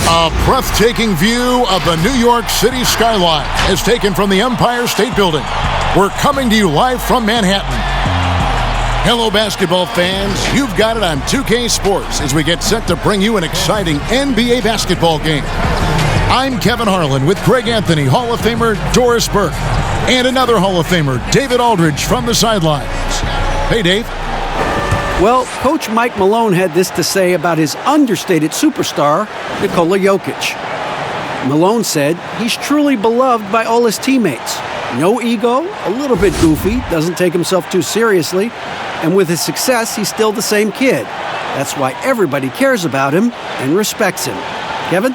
A breathtaking view of the New York City skyline is taken from the Empire State Building. We're coming to you live from Manhattan. Hello, basketball fans. You've got it on 2K Sports as we get set to bring you an exciting NBA basketball game. I'm Kevin Harlan with Greg Anthony, Hall of Famer Doris Burke, and another Hall of Famer, David Aldridge, from the sidelines. Hey, Dave. Well, Coach Mike Malone had this to say about his understated superstar, Nikola Jokic. Malone said he's truly beloved by all his teammates. No ego, a little bit goofy, doesn't take himself too seriously, and with his success, he's still the same kid. That's why everybody cares about him and respects him. Kevin?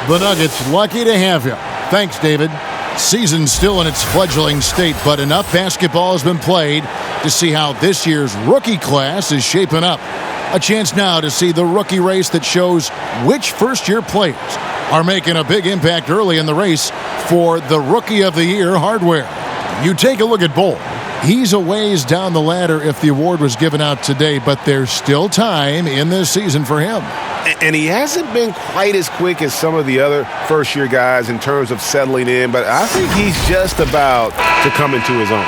The Nuggets lucky to have you. Thanks, David. Season's still in its fledgling state, but enough basketball has been played to see how this year's rookie class is shaping up. A chance now to see the rookie race that shows which first-year players are making a big impact early in the race for the Rookie of the Year hardware. You take a look at Bull. He's a ways down the ladder if the award was given out today, but there's still time in this season for him. And he hasn't been quite as quick as some of the other first-year guys in terms of settling in, but I think he's just about to come into his own.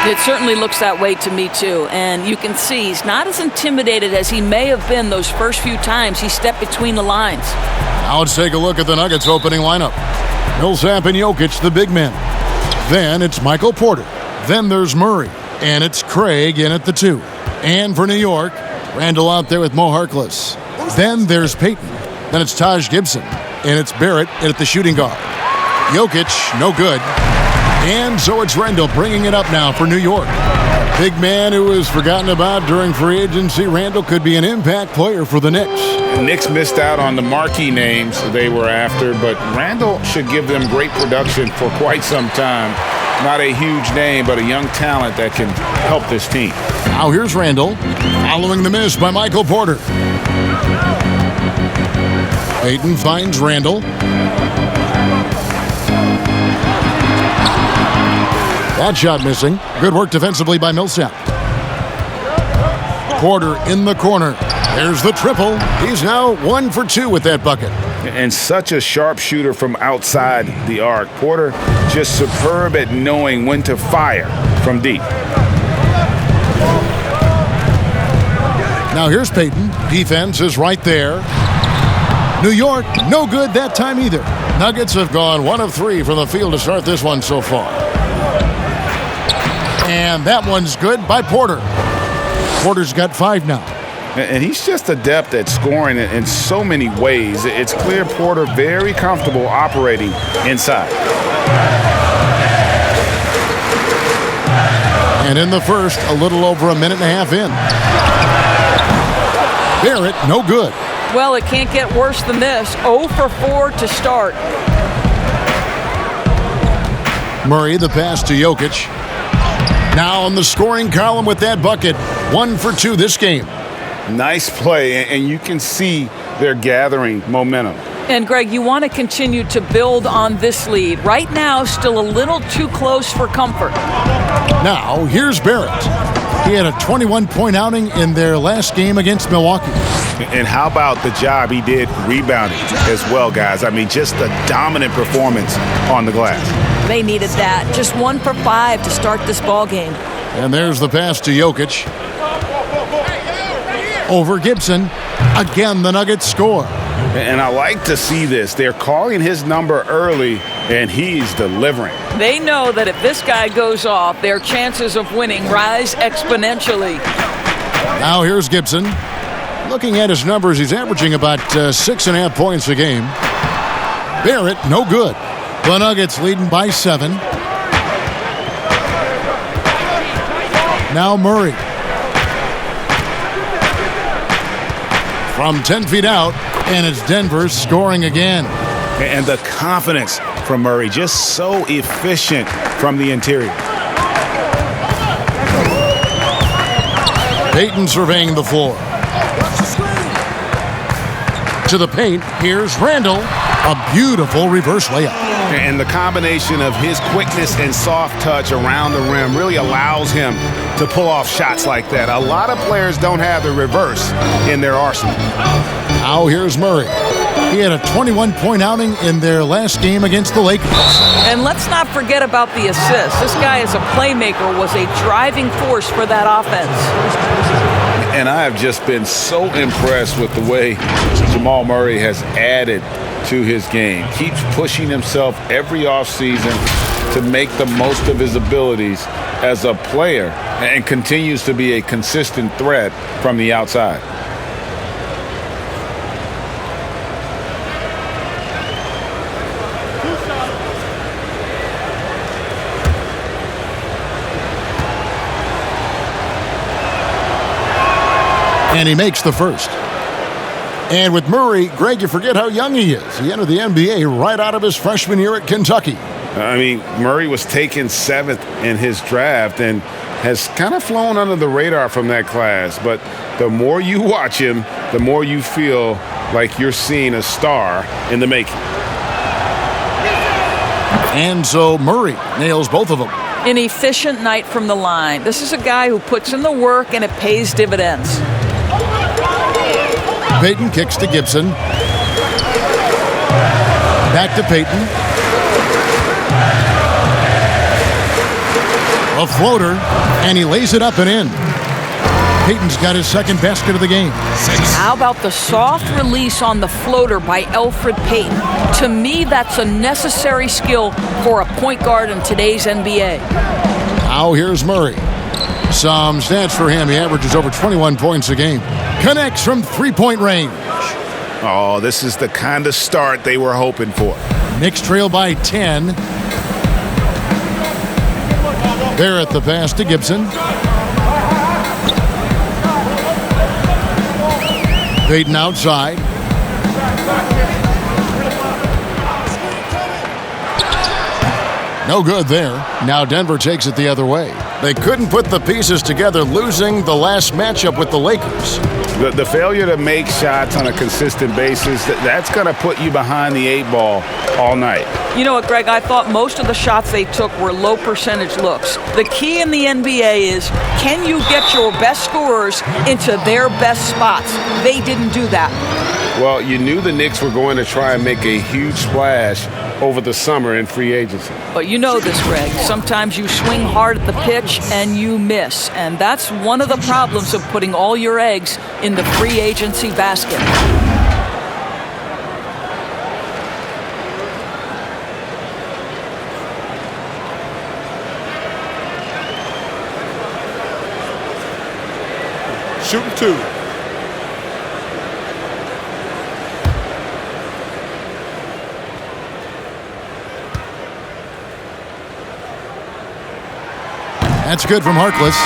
It certainly looks that way to me, too. And you can see he's not as intimidated as he may have been those first few times he stepped between the lines. Now let's take a look at the Nuggets opening lineup. Millsap and Jokic, the big men. Then it's Michael Porter. Then there's Murray. And it's Craig in at the 2. And for New York, Randall out there with Mo Harkless. Then there's Payton. Then it's Taj Gibson. And it's Barrett at the shooting guard. Jokic, no good. And so it's Randall bringing it up now for New York. Big man who was forgotten about during free agency. Randall could be an impact player for the Knicks. The Knicks missed out on the marquee names they were after, but Randall should give them great production for quite some time. Not a huge name, but a young talent that can help this team. Now here's Randall, following the miss by Michael Porter. Payton finds Randall. That shot missing. Good work defensively by Millsap. Porter in the corner. There's the triple. He's now 1 for 2 with that bucket. And such a sharp shooter from outside the arc. Porter just superb at knowing when to fire from deep. Now here's Payton. Defense is right there. New York, no good that time either. Nuggets have gone 1 of 3 from the field to start this one so far. And that one's good by Porter. Porter's got 5 now. And he's just adept at scoring in so many ways. It's clear Porter very comfortable operating inside. And in the first, a little over a minute and a half in. Barrett, no good. Well, it can't get worse than this. 0 for 4 to start. Murray, the pass to Jokic. Now on the scoring column with that bucket. 1 for 2 this game. Nice play, and you can see they're gathering momentum. And, Greg, you want to continue to build on this lead. Right now, still a little too close for comfort. Now, here's Barrett. He had a 21-point outing in their last game against Milwaukee. And how about the job he did rebounding as well, guys? I mean, just a dominant performance on the glass. They needed that. Just 1 for 5 to start this ball game. And there's the pass to Jokic. Over Gibson. Again, the Nuggets score. And I like to see this. They're calling his number early, and he's delivering. They know that if this guy goes off, their chances of winning rise exponentially. Now here's Gibson. Looking at his numbers, he's averaging about 6.5 points a game. Barrett, no good. The Nuggets leading by 7. Now Murray. From 10 feet out, and it's Denver scoring again. And the confidence from Murray, just so efficient from the interior. Payton surveying the floor. To the paint, here's Randall. A beautiful reverse layup. And the combination of his quickness and soft touch around the rim really allows him to pull off shots like that. A lot of players don't have the reverse in their arsenal. Now here's Murray. He had a 21-point outing in their last game against the Lakers. And let's not forget about the assist. This guy as a playmaker was a driving force for that offense. And I have just been so impressed with the way Jamal Murray has added to his game. Keeps pushing himself every offseason to make the most of his abilities as a player and continues to be a consistent threat from the outside. And he makes the first. And with Murray, Greg, you forget how young he is. He entered the NBA right out of his freshman year at Kentucky. I mean, Murray was taken 7th in his draft and has kind of flown under the radar from that class. But the more you watch him, the more you feel like you're seeing a star in the making. And so Murray nails both of them. An efficient night from the line. This is a guy who puts in the work and it pays dividends. Payton kicks to Gibson. Back to Payton. A floater, and he lays it up and in. Payton's got his second basket of the game. How about the soft release on the floater by Elfrid Payton? To me, that's a necessary skill for a point guard in today's NBA. Now here's Murray. Some stats for him. He averages over 21 points a game. Connects from three-point range. Oh, this is the kind of start they were hoping for. Knicks trail by 10. Barrett the pass to Gibson. Payton outside. No good there. Now Denver takes it the other way. They couldn't put the pieces together, losing the last matchup with the Lakers. The failure to make shots on a consistent basis, that's going to put you behind the 8 ball all night. You know what, Greg? I thought most of the shots they took were low percentage looks. The key in the NBA is, can you get your best scorers into their best spots? They didn't do that. Well, you knew the Knicks were going to try and make a huge splash over the summer in free agency. But you know this, Greg. Sometimes you swing hard at the pitch and you miss. And that's one of the problems of putting all your eggs in the free agency basket. Shooting 2. That's good from Harkless.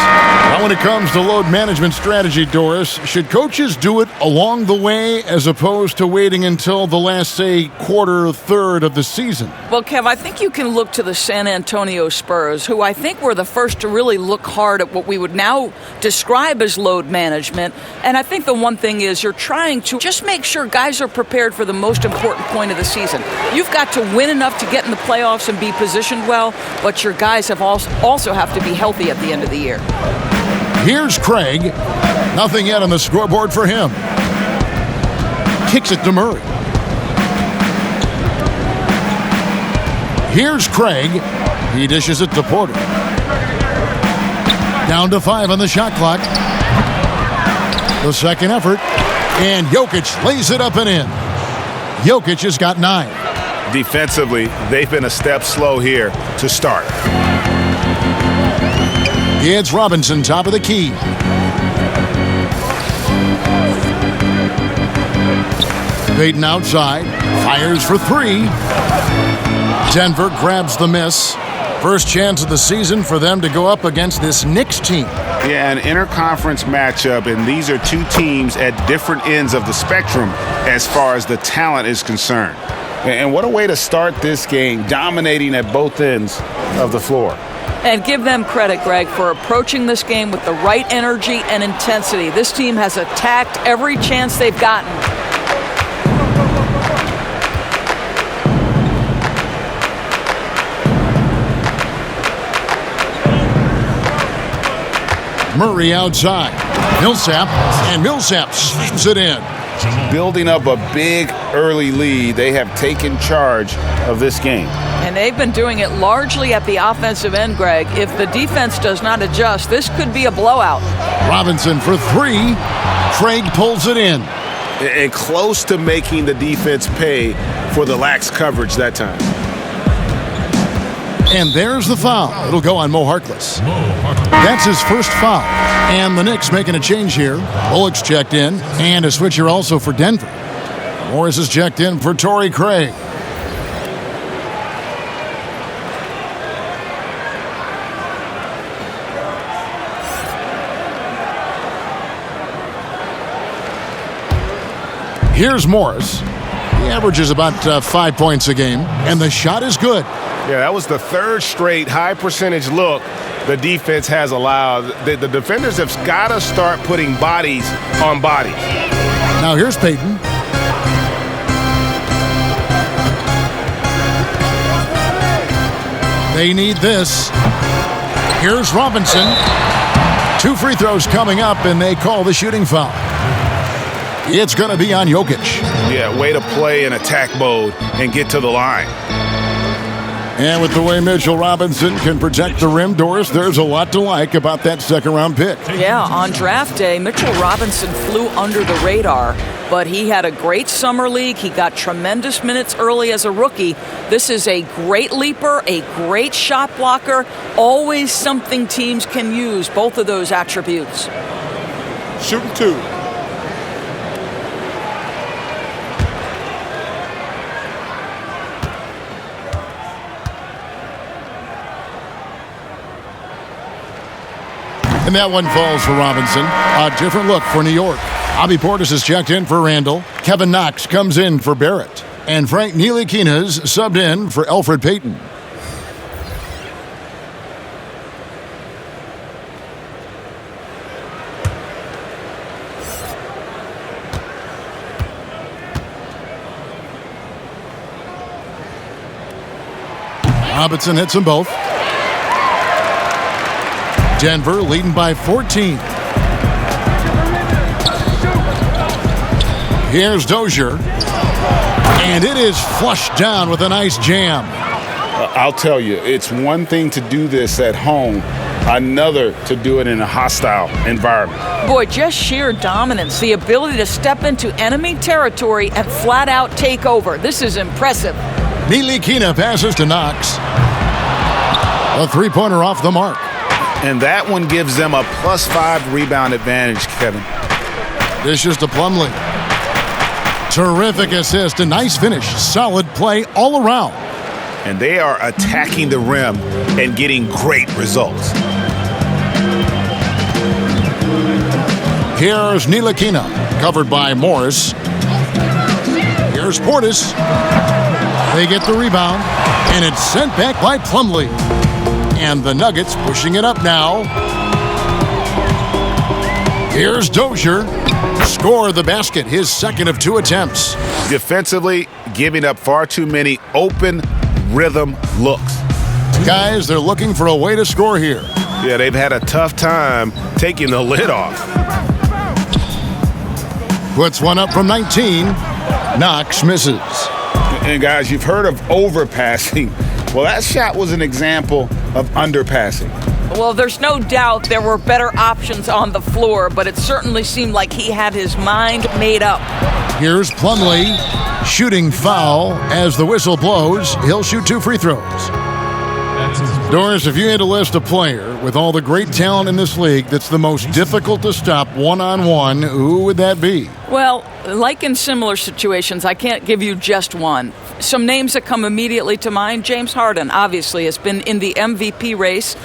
Now when it comes to load management strategy, Doris, should coaches do it along the way as opposed to waiting until the last, say, quarter, third of the season? Well, Kev, I think you can look to the San Antonio Spurs, who I think were the first to really look hard at what we would now describe as load management. And I think the one thing is you're trying to just make sure guys are prepared for the most important point of the season. You've got to win enough to get in the playoffs and be positioned well, but your guys have also have to be healthy at the end of the year. Here's Craig. Nothing yet on the scoreboard for him. Kicks it to Murray. Here's Craig. He dishes it to Porter. Down to 5 on the shot clock. The second effort. And Jokic lays it up and in. Jokic has got 9. Defensively, they've been a step slow here to start. It's Robinson, top of the key. Payton outside, fires for 3. Denver grabs the miss. First chance of the season for them to go up against this Knicks team. Yeah, an interconference matchup, and these are two teams at different ends of the spectrum as far as the talent is concerned. And what a way to start this game, dominating at both ends of the floor. And give them credit, Greg, for approaching this game with the right energy and intensity. This team has attacked every chance they've gotten. Murray outside. Millsap, and Millsap slams it in. building up a big early lead. They have taken charge of this game. And they've been doing it largely at the offensive end, Greg. If the defense does not adjust, this could be a blowout. Robinson for three. Craig pulls it in. And close to making the defense pay for the lax coverage that time. And there's the foul. It'll go on Mo Harkless. That's his first foul. And the Knicks making a change here. Bullock's checked in. And a switch here also for Denver. Morris is checked in for Torrey Craig. Here's Morris. He averages about 5 points a game. And the shot is good. Yeah, that was the third straight high percentage look the defense has allowed. The defenders have got to start putting bodies on bodies. Now here's Payton. They need this. Here's Robinson. 2 free throws coming up, and they call the shooting foul. It's going to be on Jokic. Yeah, way to play in attack mode and get to the line. And with the way Mitchell Robinson can protect the rim, Doris, there's a lot to like about that second-round pick. Yeah, on draft day, Mitchell Robinson flew under the radar, but he had a great summer league. He got tremendous minutes early as a rookie. This is a great leaper, a great shot blocker, always something teams can use, both of those attributes. Shooting 2. And that one falls for Robinson. A different look for New York. Bobby Portis is checked in for Randall. Kevin Knox comes in for Barrett. And Frank Ntilikina's subbed in for Elfrid Payton. Robinson hits them both. Denver leading by 14. Here's Dozier. And it is flushed down with a nice jam. I'll tell you, it's one thing to do this at home, another to do it in a hostile environment. Boy, just sheer dominance, the ability to step into enemy territory and flat out take over. This is impressive. Ntilikina passes to Knox. A three-pointer off the mark. And that one gives them a +5 rebound advantage, Kevin. Dishes to Plumlee. Terrific assist, a nice finish. Solid play all around. And they are attacking the rim and getting great results. Here's Ntilikina, covered by Morris. Here's Portis. They get the rebound, and it's sent back by Plumlee. And the Nuggets pushing it up now. Here's Dozier. Score the basket, his second of 2 attempts. Defensively, giving up far too many open rhythm looks. Guys, they're looking for a way to score here. Yeah, they've had a tough time taking the lid off. Puts one up from 19. Knox misses. And guys, you've heard of overpassing. Well, that shot was an example of underpassing. Well, there's no doubt there were better options on the floor, but it certainly seemed like he had his mind made up. Here's Plumlee. Shooting foul as the whistle blows. He'll shoot 2 free throws. Doris, if you had to list a player with all the great talent in this league that's the most difficult to stop one-on-one, who would that be? Well, like in similar situations, I can't give you just one. Some names that come immediately to mind, James Harden, obviously, has been in the MVP race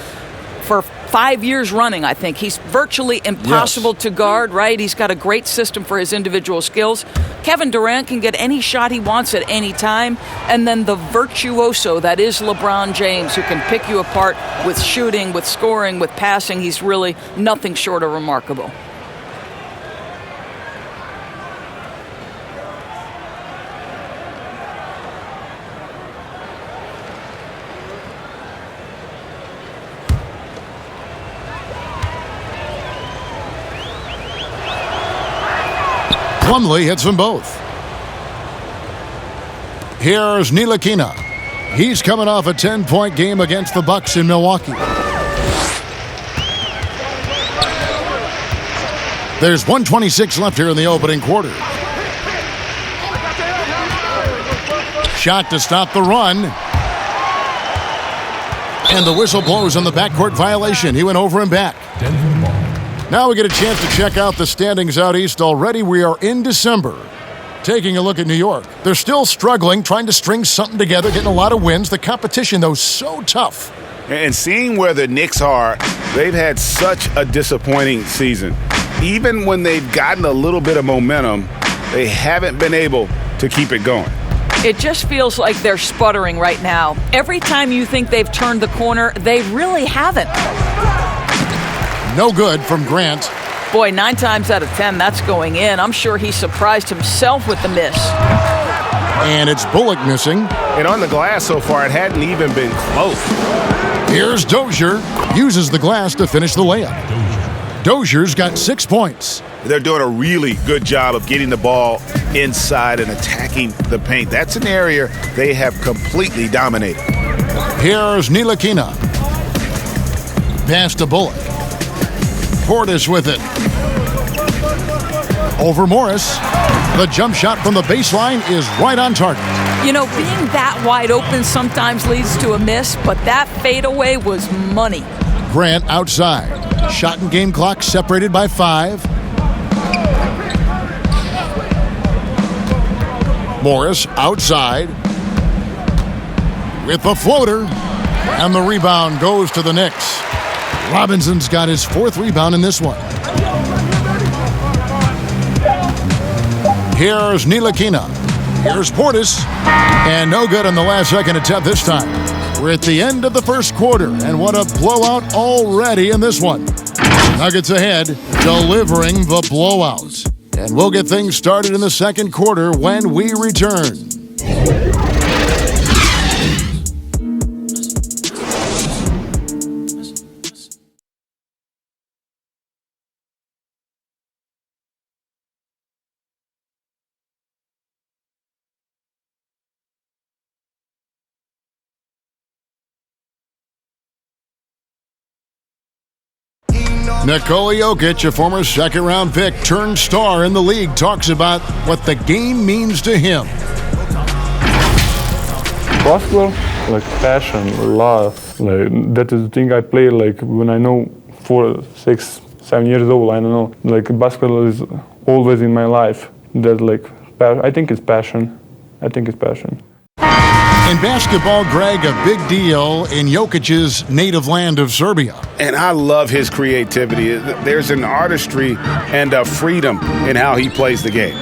for 5 years running, I think. He's virtually impossible to guard, right? He's got a great system for his individual skills. Kevin Durant can get any shot he wants at any time. And then the virtuoso that is LeBron James, who can pick you apart with shooting, with scoring, with passing. He's really nothing short of remarkable. Plumlee hits them both. Here's Ntilikina. He's coming off a 10-point game against the Bucks in Milwaukee. There's 1:26 left here in the opening quarter. Shot to stop the run. And the whistle blows on the backcourt violation. He went over and back. Now we get a chance to check out the standings out east. Already we are in December. Taking a look at New York. They're still struggling, trying to string something together, getting a lot of wins. The competition, though, so tough. And seeing where the Knicks are, they've had such a disappointing season. Even when they've gotten a little bit of momentum, they haven't been able to keep it going. It just feels like they're sputtering right now. Every time you think they've turned the corner, they really haven't. No good from Grant. Boy, 9 times out of 10, that's going in. I'm sure he surprised himself with the miss. And it's Bullock missing. And on the glass so far, it hadn't even been close. Here's Dozier. Uses the glass to finish the layup. Dozier's got 6 points. They're doing a really good job of getting the ball inside and attacking the paint. That's an area they have completely dominated. Here's Ntilikina. Pass to Bullock. Portis with it. Over Morris. The jump shot from the baseline is right on target. You know, being that wide open sometimes leads to a miss, but that fadeaway was money. Grant outside. Shot and game clock separated by 5. Morris outside with the floater, and the rebound goes to the Knicks. Robinson's got his 4th rebound in this one. Here's Ntilikina. Here's Portis, and no good on the last second attempt this time. We're at the end of the first quarter, and what a blowout already in this one. Nuggets ahead, delivering the blowout. And we'll get things started in the second quarter when we return. Nikola Jokic, a former second-round pick turned star in the league, talks about what the game means to him. Basketball, like passion, love. Like that is the thing I play. Like when I know 4, 6, 7 years old, I don't know. Like basketball is always in my life. That like I think it's passion. I think it's passion. In basketball, Greg, a big deal in Jokic's native land of Serbia. And I love his creativity. There's an artistry and a freedom in how he plays the game.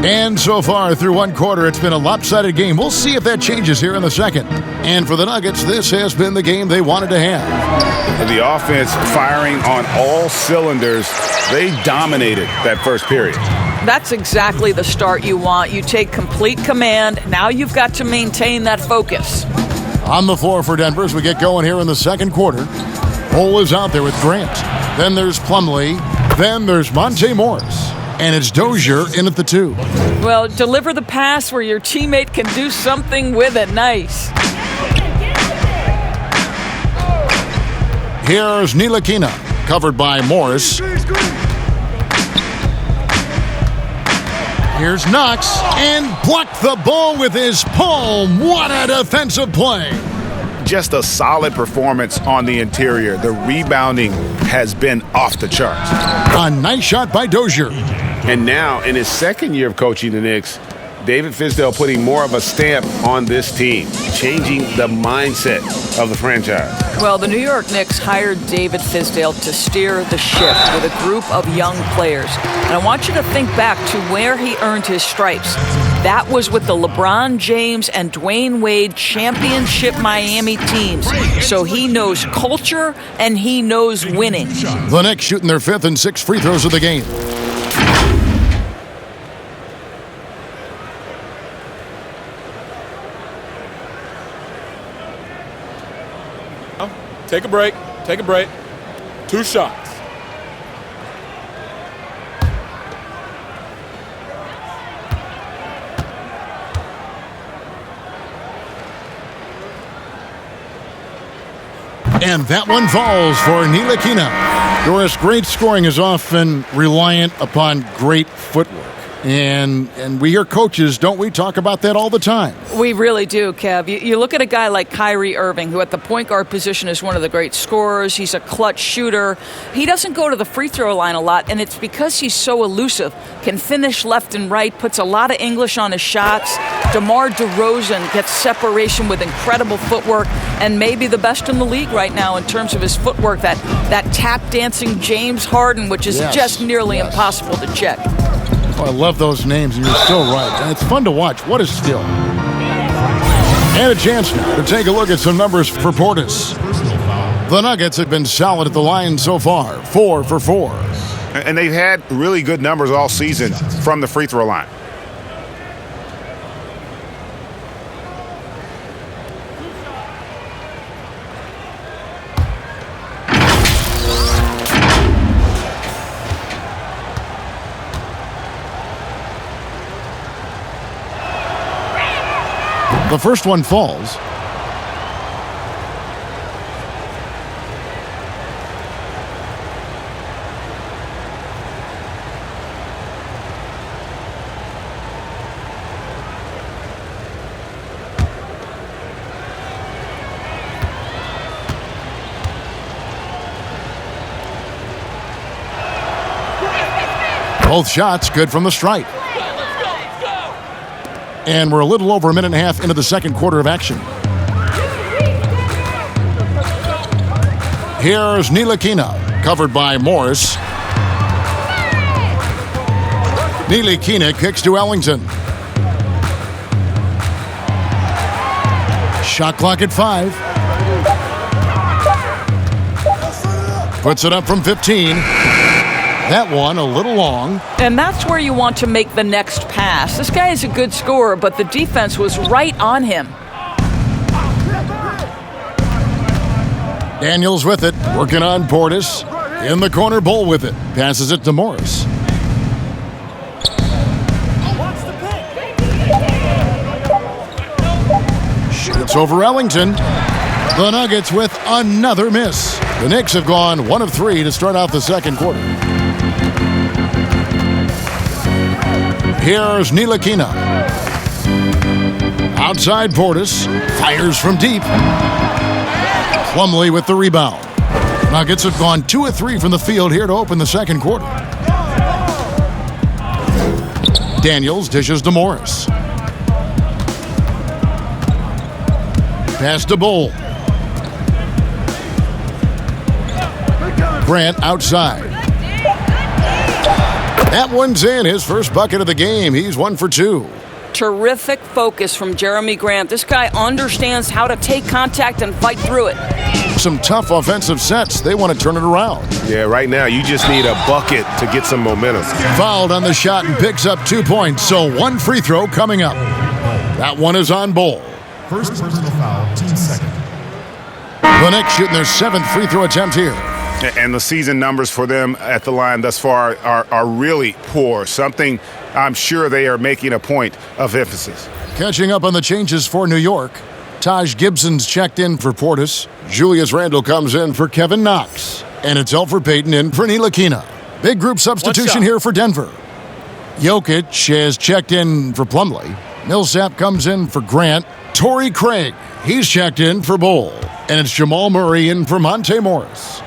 And so far through one quarter, it's been a lopsided game. We'll see if that changes here in the second. And for the Nuggets, this has been the game they wanted to have. The offense firing on all cylinders. They dominated that first period. That's exactly the start you want. You take complete command. Now you've got to maintain that focus. On the floor for Denver as we get going here in the second quarter. Cole is out there with Grant. Then there's Plumlee. Then there's Monte Morris. And it's Dozier in at the 2. Well, deliver the pass where your teammate can do something with it. Nice. Here's Ntilikina, covered by Morris. Here's Knox, and blocked the ball with his palm. What a defensive play. Just a solid performance on the interior. The rebounding has been off the charts. A nice shot by Dozier. And now, in his second year of coaching the Knicks, David Fizdale putting more of a stamp on this team, changing the mindset of the franchise. Well, the New York Knicks hired David Fizdale to steer the ship with a group of young players. And I want you to think back to where he earned his stripes. That was with the LeBron James and Dwyane Wade championship Miami teams. So he knows culture and he knows winning. The Knicks shooting their 5th and 6th free throws of the game. Take a break. 2 shots. And that one falls for Ntilikina. Doris, great scoring is often reliant upon great footwork. And we hear coaches, don't we, talk about that all the time? We really do, Kev. You look at a guy like Kyrie Irving, who at the point guard position is one of the great scorers. He's a clutch shooter. He doesn't go to the free throw line a lot, and it's because he's so elusive. Can finish left and right, puts a lot of English on his shots. DeMar DeRozan gets separation with incredible footwork, and maybe the best in the league right now in terms of his footwork. That tap dancing James Harden, which is just nearly impossible to check. Oh, I love those names, and you're still right. And it's fun to watch. What a steal. And a chance now to take a look at some numbers for Portis. The Nuggets have been solid at the line so far, 4 for 4. And they've had really good numbers all season from the free throw line. The first one falls. Both shots good from the stripe. And we're a little over a minute and a half into the second quarter of action. Here's Ntilikina, covered by Morris. Ntilikina kicks to Ellington. Shot clock at 5. Puts it up from 15. That one a little long. And that's where you want to make the next pass. This guy is a good scorer, but the defense was right on him. Daniels with it, working on Portis. In the corner, Bull with it. Passes it to Morris. Shoots over Ellington. The Nuggets with another miss. The Knicks have gone 1 of 3 to start out the second quarter. Here's Ntilikina. Outside Portis. Fires from deep. Plumlee with the rebound. Nuggets have gone 2 of 3 from the field here to open the second quarter. Daniels dishes to Morris. Pass to Bull. Grant outside. That one's in, his first bucket of the game. He's 1 for 2. Terrific focus from Jeremy Grant. This guy understands how to take contact and fight through it. Some tough offensive sets. They want to turn it around. Yeah, right now you just need a bucket to get some momentum. Fouled on the shot and picks up 2 points, so 1 free throw coming up. That one is on Bull. First personal foul, team second. The Knicks shooting their 7th free throw attempt here. And the season numbers for them at the line thus far are really poor. Something I'm sure they are making a point of emphasis. Catching up on the changes for New York. Taj Gibson's checked in for Portis. Julius Randle comes in for Kevin Knox. And it's Elfrid Payton in for Ntilikina. Big group substitution here for Denver. Jokic has checked in for Plumlee. Millsap comes in for Grant. Torrey Craig, he's checked in for Bull. And it's Jamal Murray in for Monte Morris.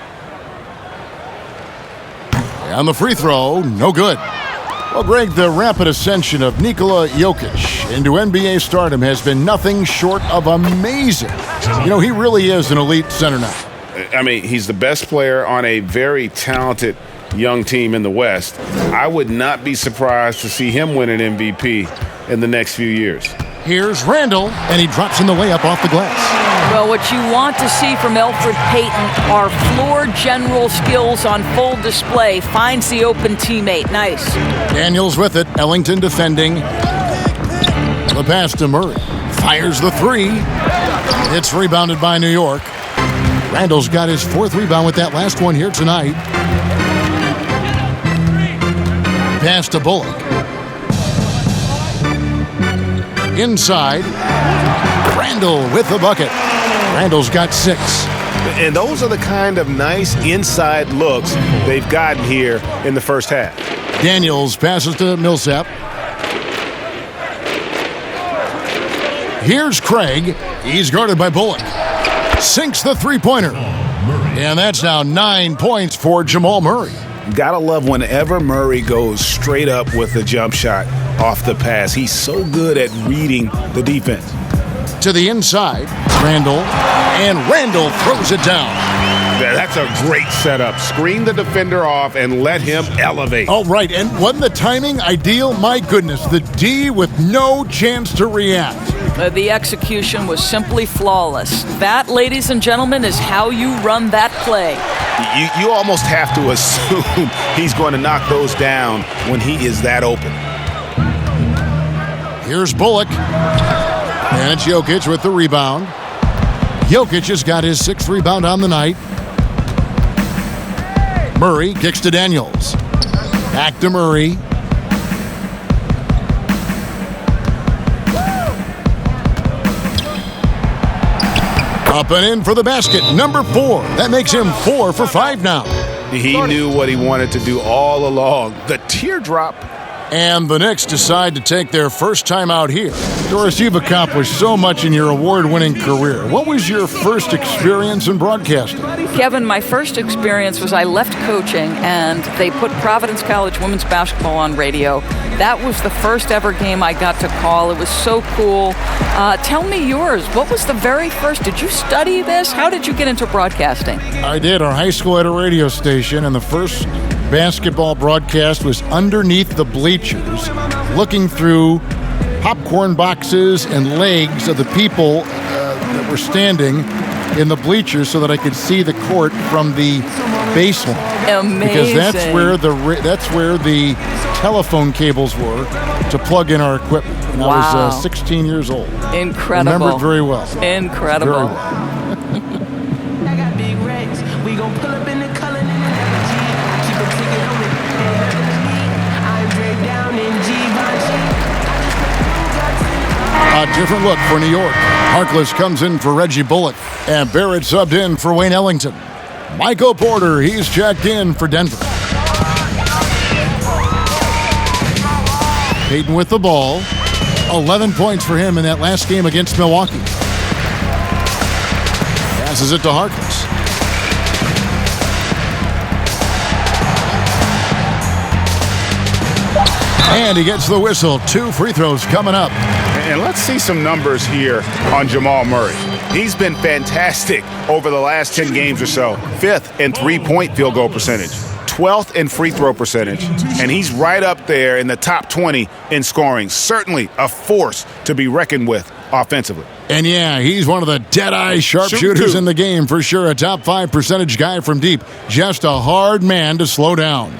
On the free throw, no good. Well, Greg, the rapid ascension of Nikola Jokic into NBA stardom has been nothing short of amazing. You know, he really is an elite center now. I mean, he's the best player on a very talented young team in the West. I would not be surprised to see him win an MVP in the next few years. Here's Randle, and he drops in the layup off the glass. Well, what you want to see from Elfrid Payton are floor general skills on full display. Finds the open teammate. Nice. Daniels with it. Ellington defending. The pass to Murray. Fires the 3. It's rebounded by New York. Randle's got his 4th rebound with that last one here tonight. Pass to Bullock. Inside. Randle with the bucket. Randle's got 6. And those are the kind of nice inside looks they've gotten here in the first half. Daniels passes to Millsap. Here's Craig. He's guarded by Bullock. Sinks the three-pointer. And that's now 9 points for Jamal Murray. Gotta love whenever Murray goes straight up with a jump shot off the pass. He's so good at reading the defense. To the inside, Randall. And Randall throws it down. That's a great setup. Screen the defender off and let him elevate. Oh, right. And wasn't the timing ideal? My goodness, the D with no chance to react. The execution was simply flawless. That, ladies and gentlemen, is how you run that play. You almost have to assume he's going to knock those down when he is that open. Here's Bullock. And it's Jokic with the rebound. Jokic has got his 6th rebound on the night. Murray kicks to Daniels. Back to Murray. Up and in for the basket, number 4. That makes him 4 for 5 now. He knew what he wanted to do all along. The teardrop. And the Knicks decide to take their first time out here. Doris, you've accomplished so much in your award-winning career. What was your first experience in broadcasting? Kevin, my first experience was I left coaching and they put Providence College women's basketball on radio. That was the first ever game I got to call. It was so cool. Tell me yours. What was the very first? Did you study this? How did you get into broadcasting? I did. Our high school had a radio station, and the first basketball broadcast was underneath the bleachers, looking through popcorn boxes and legs of the people that were standing in the bleachers so that I could see the court from the baseline. Amazing. Because that's where the telephone cables were to plug in our equipment. And wow. I was 16 years old. Incredible. Remember it very well. Incredible. Very well. I got big racks. We gon' pull up in the color and energy. Keep a ticket on me. I'm straight down in Givenchy. A different look for New York. Harkless comes in for Reggie Bullock. And Barrett subbed in for Wayne Ellington. Michael Porter, he's checked in for Denver. Payton with the ball. 11 points for him in that last game against Milwaukee. Passes it to Harkless. And he gets the whistle. 2 free throws coming up. And let's see some numbers here on Jamal Murray. He's been fantastic over the last 10 games or so. 5th in three-point field goal percentage. 12th in free throw percentage. And he's right up there in the top 20 in scoring. Certainly a force to be reckoned with offensively. And yeah, he's one of the dead-eye sharpshooters in the game for sure. A top 5 percentage guy from deep. Just a hard man to slow down.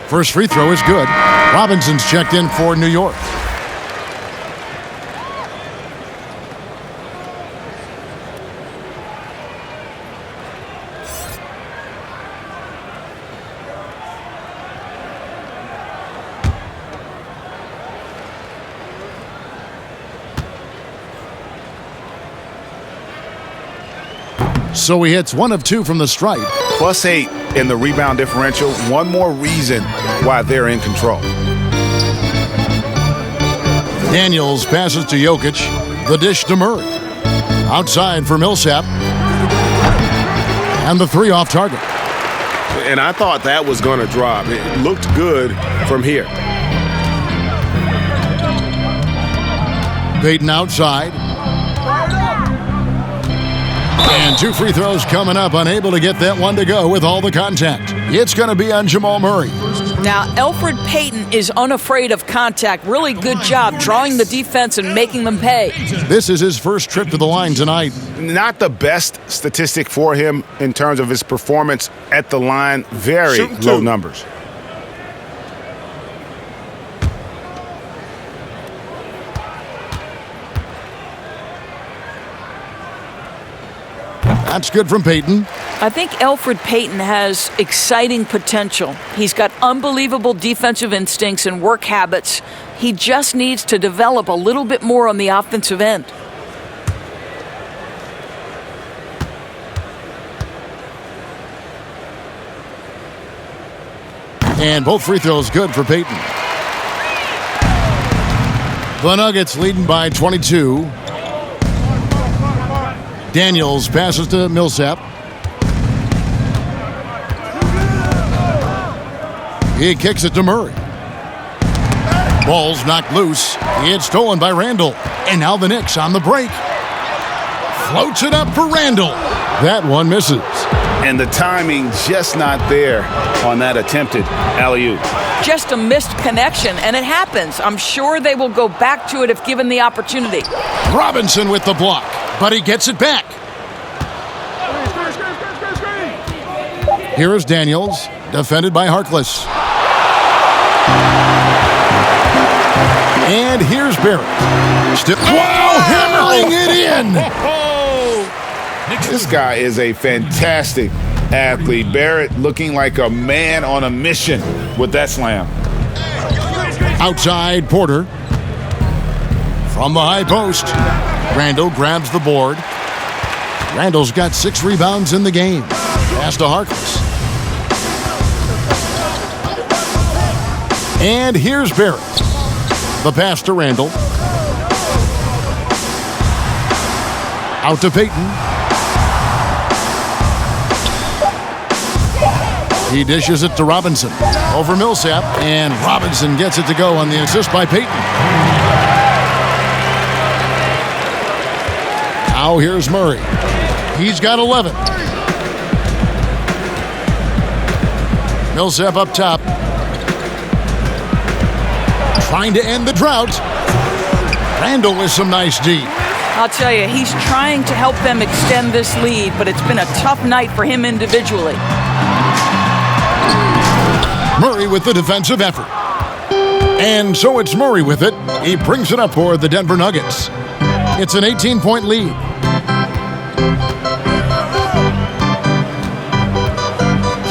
First free throw is good. Robinson's checked in for New York. So he hits 1 of 2 from the stripe. +8 in the rebound differential. One more reason why they're in control. Daniels passes to Jokic. The dish to Murray. Outside for Millsap. And the 3 off target. And I thought that was going to drop. It looked good from here. Payton outside. And 2 free throws coming up. Unable to get that one to go with all the contact. It's going to be on Jamal Murray. Now, Elfrid Payton is unafraid of contact. Really good job drawing the defense and making them pay. This is his first trip to the line tonight. Not the best statistic for him in terms of his performance at the line. Very low numbers. That's good from Payton. I think Elfrid Payton has exciting potential. He's got unbelievable defensive instincts and work habits, He just needs to develop a little bit more on the offensive end. And both free throws good for Payton. The Nuggets leading by 22. Daniels passes to Millsap. He kicks it to Murray. Ball's knocked loose. It's stolen by Randall. And now the Knicks on the break. Floats it up for Randall. That one misses. And the timing just not there on that attempted alley-oop. Just a missed connection, and it happens. I'm sure they will go back to it if given the opportunity. Robinson with the block, but he gets it back. Here is Daniels, defended by Harkless. And here's Barrett. Wow, hammering it in! This guy is a fantastic athlete. Barrett looking like a man on a mission with that slam. Outside, Porter. From the high post, Randall grabs the board. Randall's got 6 rebounds in the game. Pass to Harkless. And here's Barrett. The pass to Randall. Out to Payton. He dishes it to Robinson. Over Millsap, and Robinson gets it to go on the assist by Payton. Now here's Murray. He's got 11. Millsap up top. Trying to end the drought. Randall with some nice D. I'll tell you, he's trying to help them extend this lead, but it's been a tough night for him individually. Murray with the defensive effort. And so it's Murray with it. He brings it up for the Denver Nuggets. It's an 18-point lead.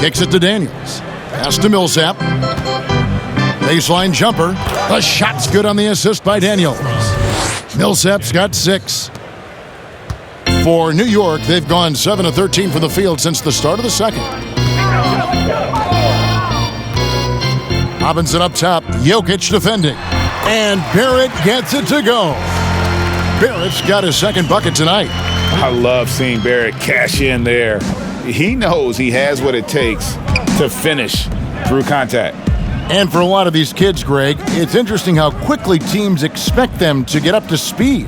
Kicks it to Daniels. Pass to Millsap. Baseline jumper. The shot's good on the assist by Daniels. Millsap's got 6. For New York, they've gone 7 of 13 from the field since the start of the second. Robinson up top. Jokic defending. And Barrett gets it to go. Barrett's got his second bucket tonight. I love seeing Barrett cash in there. He knows he has what it takes to finish through contact. And for a lot of these kids, Greg, it's interesting how quickly teams expect them to get up to speed.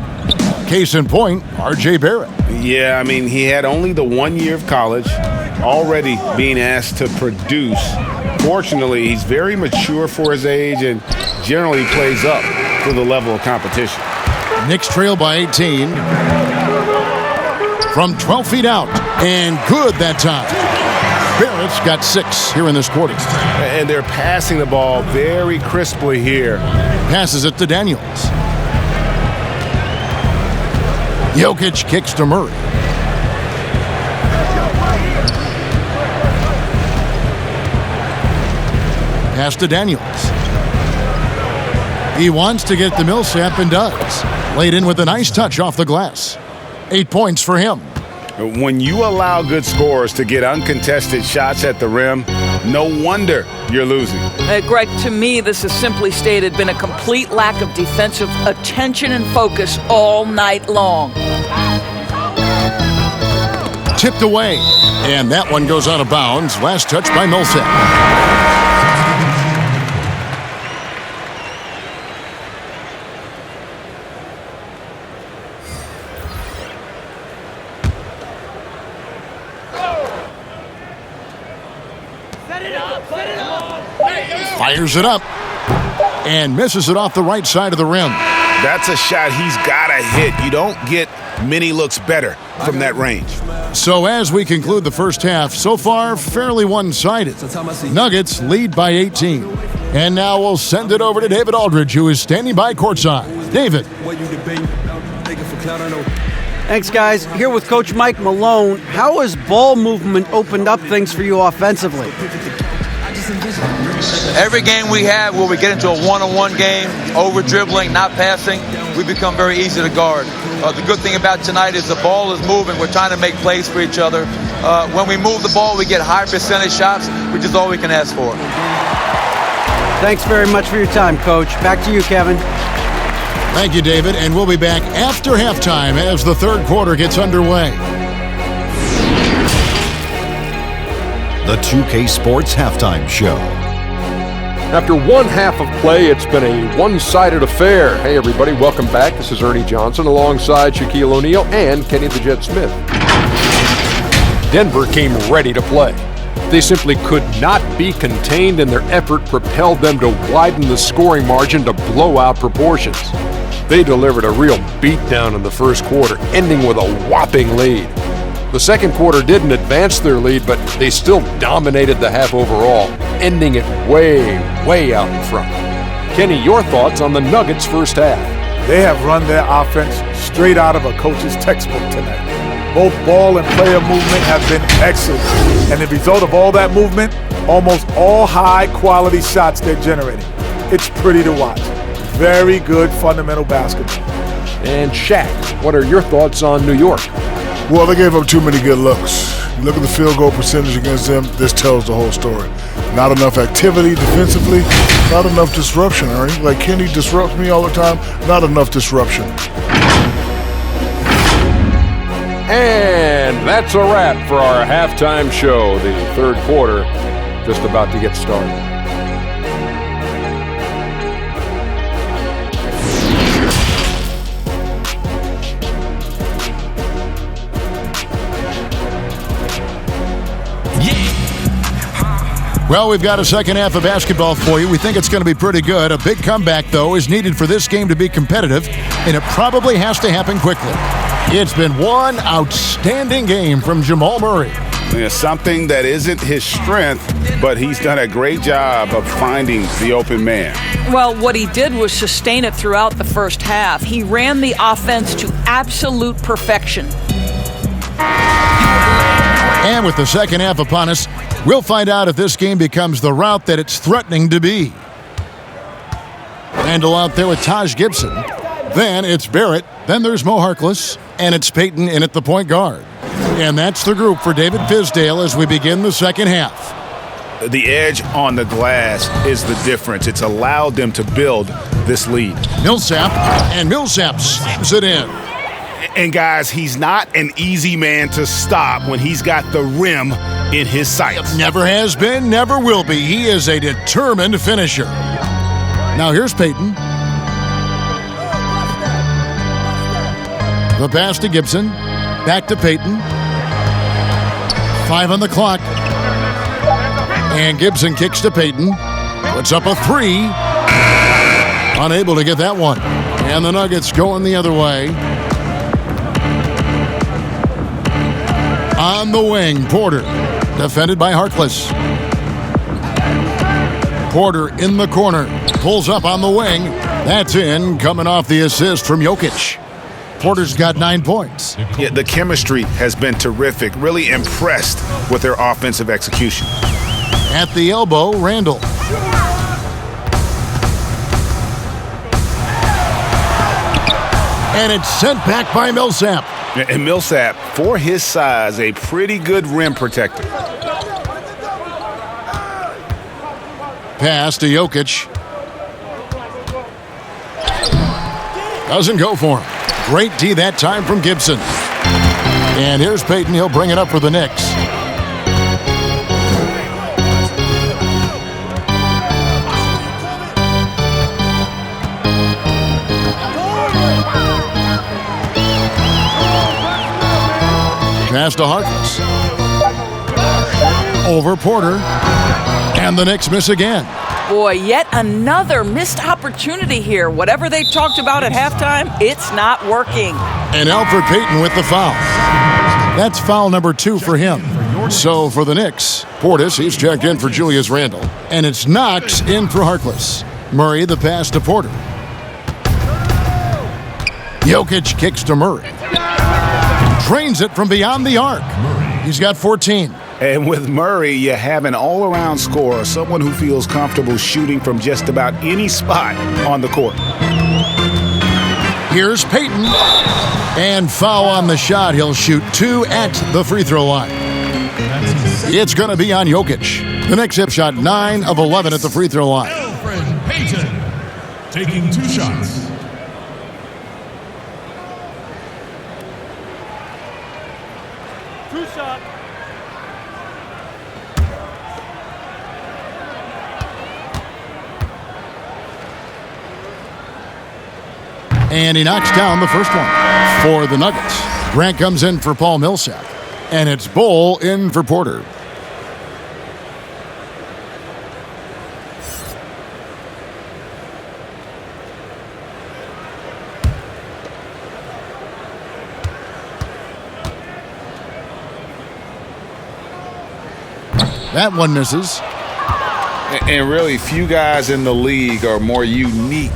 Case in point, R.J. Barrett. Yeah, I mean, he had only the 1 year of college, already being asked to produce. Fortunately, he's very mature for his age and generally plays up to the level of competition. Knicks trail by 18. From 12 feet out. And good that time. Barrett's got 6 here in this quarter. And they're passing the ball very crisply here. Passes it to Daniels. Jokic kicks to Murray. Pass to Daniels. He wants to get the Millsap and does. Laid in with a nice touch off the glass. 8 points for him. When you allow good scorers to get uncontested shots at the rim, no wonder you're losing. Greg, to me, this has simply stated been a complete lack of defensive attention and focus all night long. Tipped away. And that one goes out of bounds. Last touch by Millsap. Fires it up and misses it off the right side of the rim. That's a shot he's got to hit. You don't get many looks better from that range. So as we conclude the first half, so far fairly one-sided. Nuggets lead by 18. And now we'll send it over to David Aldridge, who is standing by courtside. David. Thanks, guys. Here with Coach Mike Malone. How has ball movement opened up things for you offensively? Every game we have where we get into a one-on-one game, over dribbling, not passing, we become very easy to guard. The good thing about tonight is the ball is moving. We're trying to make plays for each other. When we move the ball, we get high percentage shots, which is all we can ask for. Thanks very much for your time, Coach. Back to you, Kevin. Thank you, David, and we'll be back after halftime as the third quarter gets underway. The 2K Sports Halftime Show. After one half of play, it's been a one-sided affair. Hey, everybody, welcome back. This is Ernie Johnson alongside Shaquille O'Neal and Kenny the Jet Smith. Denver came ready to play. They simply could not be contained, and their effort propelled them to widen the scoring margin to blowout proportions. They delivered a real beatdown in the first quarter, ending with a whopping lead. The second quarter didn't advance their lead, but they still dominated the half overall, ending it way out in front. Kenny, your thoughts on the Nuggets' first half? They have run their offense straight out of a coach's textbook tonight. Both ball and player movement have been excellent. And the result of all that movement, almost all high-quality shots they're generating. It's pretty to watch. Very good fundamental basketball. And Shaq, what are your thoughts on New York? Well, they gave up too many good looks. You look at the field goal percentage against them, this tells the whole story. Not enough activity defensively, not enough disruption, Ernie. Like Kenny disrupts me all the time, not enough disruption. And that's a wrap for our halftime show. The third quarter just about to get started. Well, we've got a second half of basketball for you. We think it's going to be pretty good. A big comeback, though, is needed for this game to be competitive, and it probably has to happen quickly. It's been one outstanding game from Jamal Murray. Yeah, something that isn't his strength, but he's done a great job of finding the open man. Well, what he did was sustain it throughout the first half. He ran the offense to absolute perfection. And with the second half upon us, we'll find out if this game becomes the route that it's threatening to be. Randall out there with Taj Gibson. Then it's Barrett. Then there's Mo Harkless. And it's Peyton in at the point guard. And that's the group for David Fizdale as we begin the second half. The edge on the glass is the difference. It's allowed them to build this lead. Millsap, and Millsap slams it in. And guys, he's not an easy man to stop when he's got the rim in his sights. Never has been, never will be. He is a determined finisher. Now here's Peyton. The pass to Gibson. Back to Peyton. 5 on the clock. And Gibson kicks to Peyton. Puts up a 3. Unable to get that one. And the Nuggets going the other way. On the wing, Porter. Defended by Harkless. Porter in the corner. Pulls up on the wing. That's in, coming off the assist from Jokic. Porter's got 9 points. Yeah, the chemistry has been terrific. Really impressed with their offensive execution. At the elbow, Randall. And it's sent back by Millsap. And Millsap, for his size, a pretty good rim protector. Pass to Jokic. Doesn't go for him. Great D that time from Gibson. And here's Peyton. He'll bring it up for the Knicks. Pass to Harkless. Over Porter. And the Knicks miss again. Boy, yet another missed opportunity here. Whatever they talked about at halftime, it's not working. And Alfred Payton with the foul. That's foul number 2 for him. So for the Knicks, Portis, he's checked in for Julius Randle. And it's Knox in for Harkless. Murray, the pass to Porter. Jokic kicks to Murray. Drains it from beyond the arc. He's got 14. And with Murray, you have an all-around scorer, someone who feels comfortable shooting from just about any spot on the court. Here's Peyton. And foul on the shot. He'll shoot 2 at the free throw line. It's going to be on Jokic. The Knicks have shot 9 of 11 at the free throw line. Elfrid Payton taking 2 shots. And he knocks down the first one for the Nuggets. Grant comes in for Paul Millsap. And it's Bull in for Porter. That one misses. And really, few guys in the league are more unique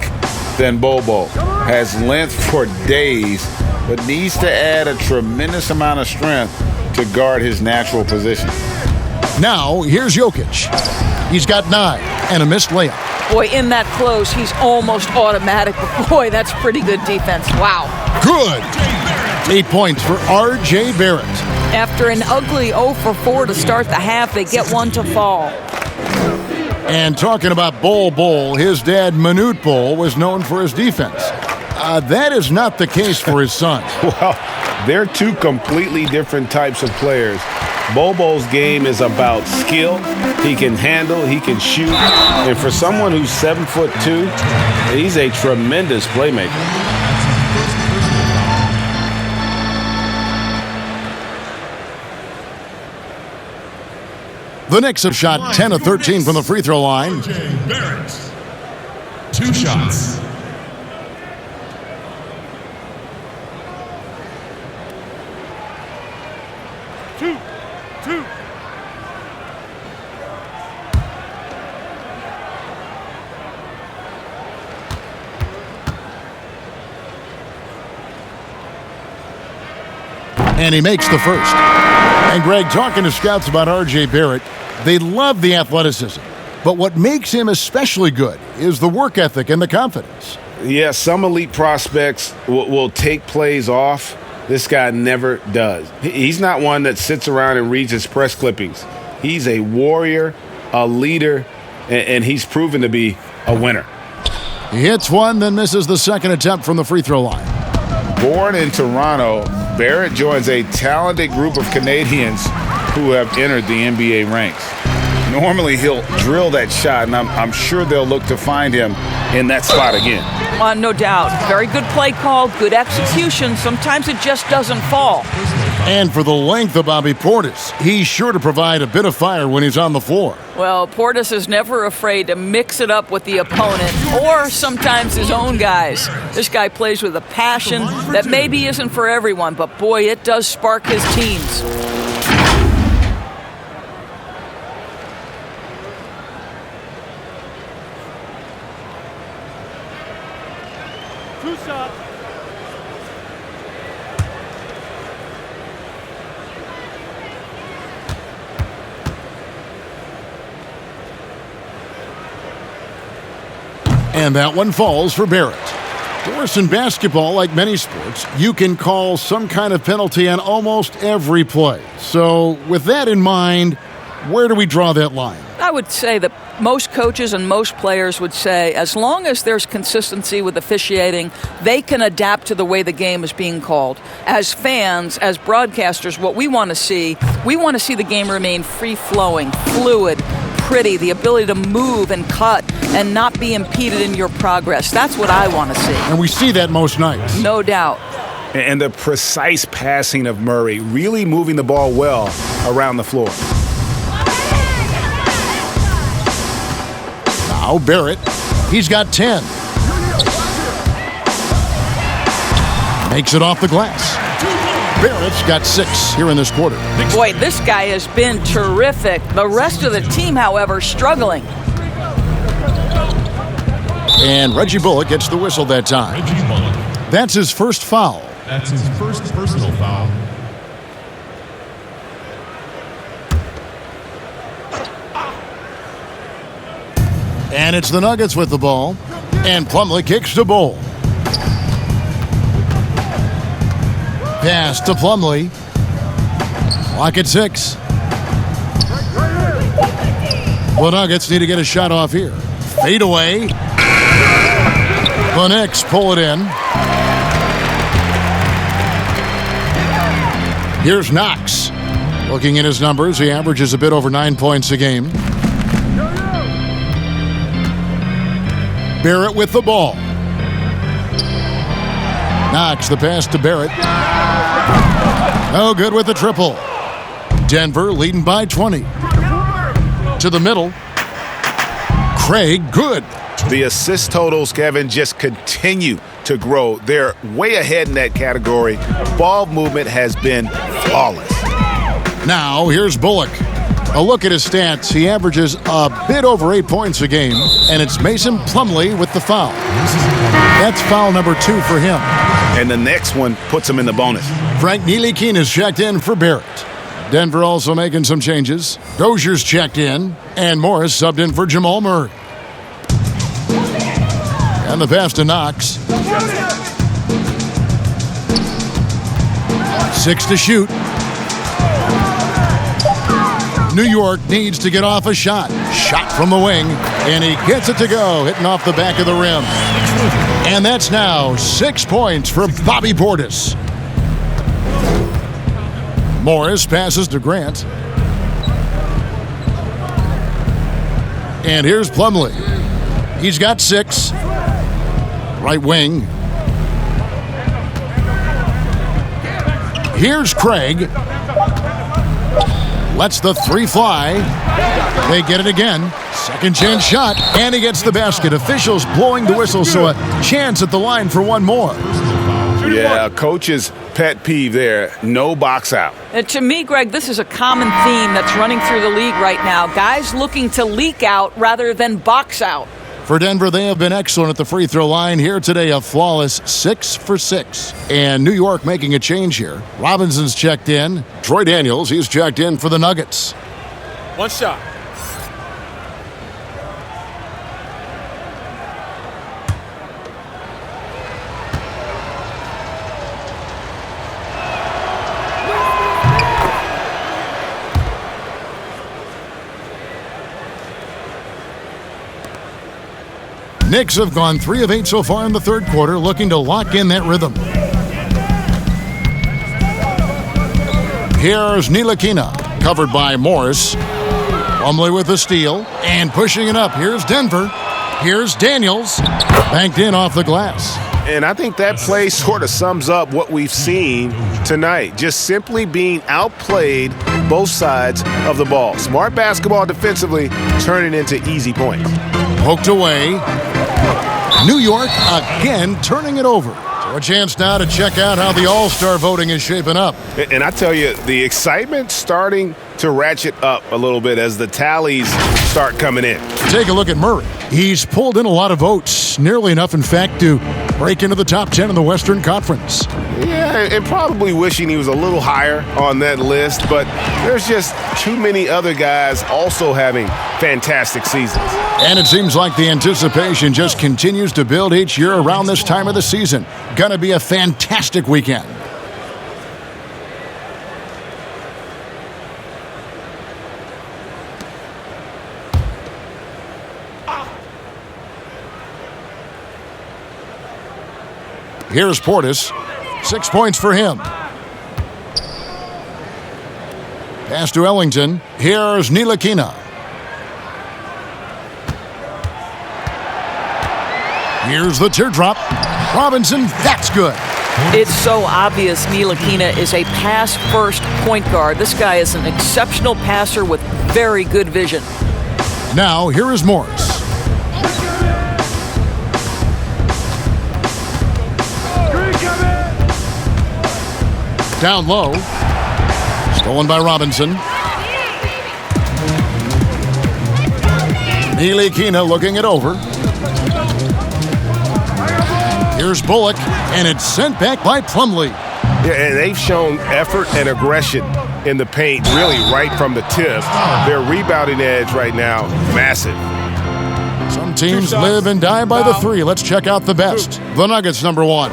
than Bobo. Has length for days, but needs to add a tremendous amount of strength to guard his natural position. Now, here's Jokic. He's got 9 and a missed layup. Boy, in that close, he's almost automatic. But boy, that's pretty good defense. Wow. Good. 8 points for R.J. Barrett. After an ugly 0 for 4 to start the half, they get one to fall. And talking about Bull, his dad, Manute Bull, was known for his defense. That is not the case for his son. Well, they're two completely different types of players. Bobo's game is about skill. He can handle, he can shoot. And for someone who's 7'2", he's a tremendous playmaker. The Knicks have shot 10 of 13 from the free throw line. R.J. Barrett, 2 shots. Two. And he makes the first. And Greg, talking to scouts about R.J. Barrett, they love the athleticism. But what makes him especially good is the work ethic and the confidence. Yeah, some elite prospects will take plays off. This guy never does. He's not one that sits around and reads his press clippings. He's a warrior, a leader, and he's proven to be a winner. He hits one, then misses the second attempt from the free throw line. Born in Toronto, Barrett joins a talented group of Canadians who have entered the NBA ranks. Normally, he'll drill that shot, and I'm sure they'll look to find him in that spot again. No doubt. Very good play call, good execution. Sometimes it just doesn't fall. And for the length of Bobby Portis, he's sure to provide a bit of fire when he's on the floor. Well, Portis is never afraid to mix it up with the opponent or sometimes his own guys. This guy plays with a passion that maybe isn't for everyone, but boy, it does spark his teams. And that one falls for Barrett. Of course, in basketball, like many sports, you can call some kind of penalty on almost every play. So with that in mind, where do we draw that line? I would say that most coaches and most players would say as long as there's consistency with officiating, they can adapt to the way the game is being called. As fans, as broadcasters, what we want to see the game remain free-flowing, fluid, pretty, the ability to move and cut and not be impeded in your progress. That's what I want to see. And we see that most nights. No doubt. And the precise passing of Murray, really moving the ball well around the floor. Now Barrett, he's got 10. Makes it off the glass. Barrett's got 6 here in this quarter. Boy, this guy has been terrific. The rest of the team, however, struggling. And Reggie Bullock gets the whistle that time. Reggie Bullock. That's his first foul. That's his first personal foul. And it's the Nuggets with the ball. And Plumlee kicks to Bol. Pass to Plumlee. Clock at 6. The Nuggets need to get a shot off here. Fade away. The Knicks pull it in. Here's Knox. Looking at his numbers, he averages a bit over 9 points a game. Barrett with the ball. Knox, the pass to Barrett. No good with the triple. Denver leading by 20. To the middle. Craig, good. The assist totals, Kevin, just continue to grow. They're way ahead in that category. Ball movement has been flawless. Now, here's Bullock. A look at his stats. He averages a bit over 8 points a game, and it's Mason Plumlee with the foul. That's foul number 2 for him. And the next one puts him in the bonus. Frank Ntilikina is checked in for Barrett. Denver also making some changes. Dozier's checked in, and Morris subbed in for Jamal Murray. And the pass to Knox. 6 to shoot. New York needs to get off a shot. Shot from the wing, and he gets it to go, hitting off the back of the rim. And that's now 6 points for Bobby Portis. Morris passes to Grant. And here's Plumlee. He's got 6. Right wing. Here's Craig. Lets the 3 fly. They get it again. Second chance shot, and he gets the basket. Officials blowing the whistle, so a chance at the line for one more. Yeah, coach's pet peeve there. No box out. To me, Greg, this is a common theme that's running through the league right now. Guys looking to leak out rather than box out. For Denver, they have been excellent at the free throw line. Here today, a flawless 6 for 6. And New York making a change here. Robinson's checked in. Troy Daniels, he's checked in for the Nuggets. One shot. Knicks have gone 3 of 8 so far in the third quarter, looking to lock in that rhythm. Here's Ntilikina, covered by Morris. Plumlee with the steal, and pushing it up. Here's Denver. Here's Daniels, banked in off the glass. And I think that play sort of sums up what we've seen tonight. Just simply being outplayed both sides of the ball. Smart basketball defensively, turning into easy points. Poked away. New York again turning it over. So a chance now to check out how the All-Star voting is shaping up. And I tell you, the excitement's starting to ratchet up a little bit as the tallies start coming in. Take a look at Murray. He's pulled in a lot of votes, nearly enough, in fact, to break into the top 10 in the Western Conference. Yeah, and probably wishing he was a little higher on that list, but there's just too many other guys also having fantastic seasons. And it seems like the anticipation just continues to build each year around this time of the season. Gonna be a fantastic weekend. Here's Portis. 6 points for him. Pass to Ellington. Here's Ntilikina. Here's the teardrop. Robinson, that's good. It's so obvious Ntilikina is a pass-first point guard. This guy is an exceptional passer with very good vision. Now, here is Morris. Down low. Stolen by Robinson. Ntilikina looking it over. Here's Bullock, and it's sent back by Plumlee. Yeah, and they've shown effort and aggression in the paint, really right from the tip. Their rebounding edge right now, massive. Some teams live and die by the three. Let's check out the best. The Nuggets, number one.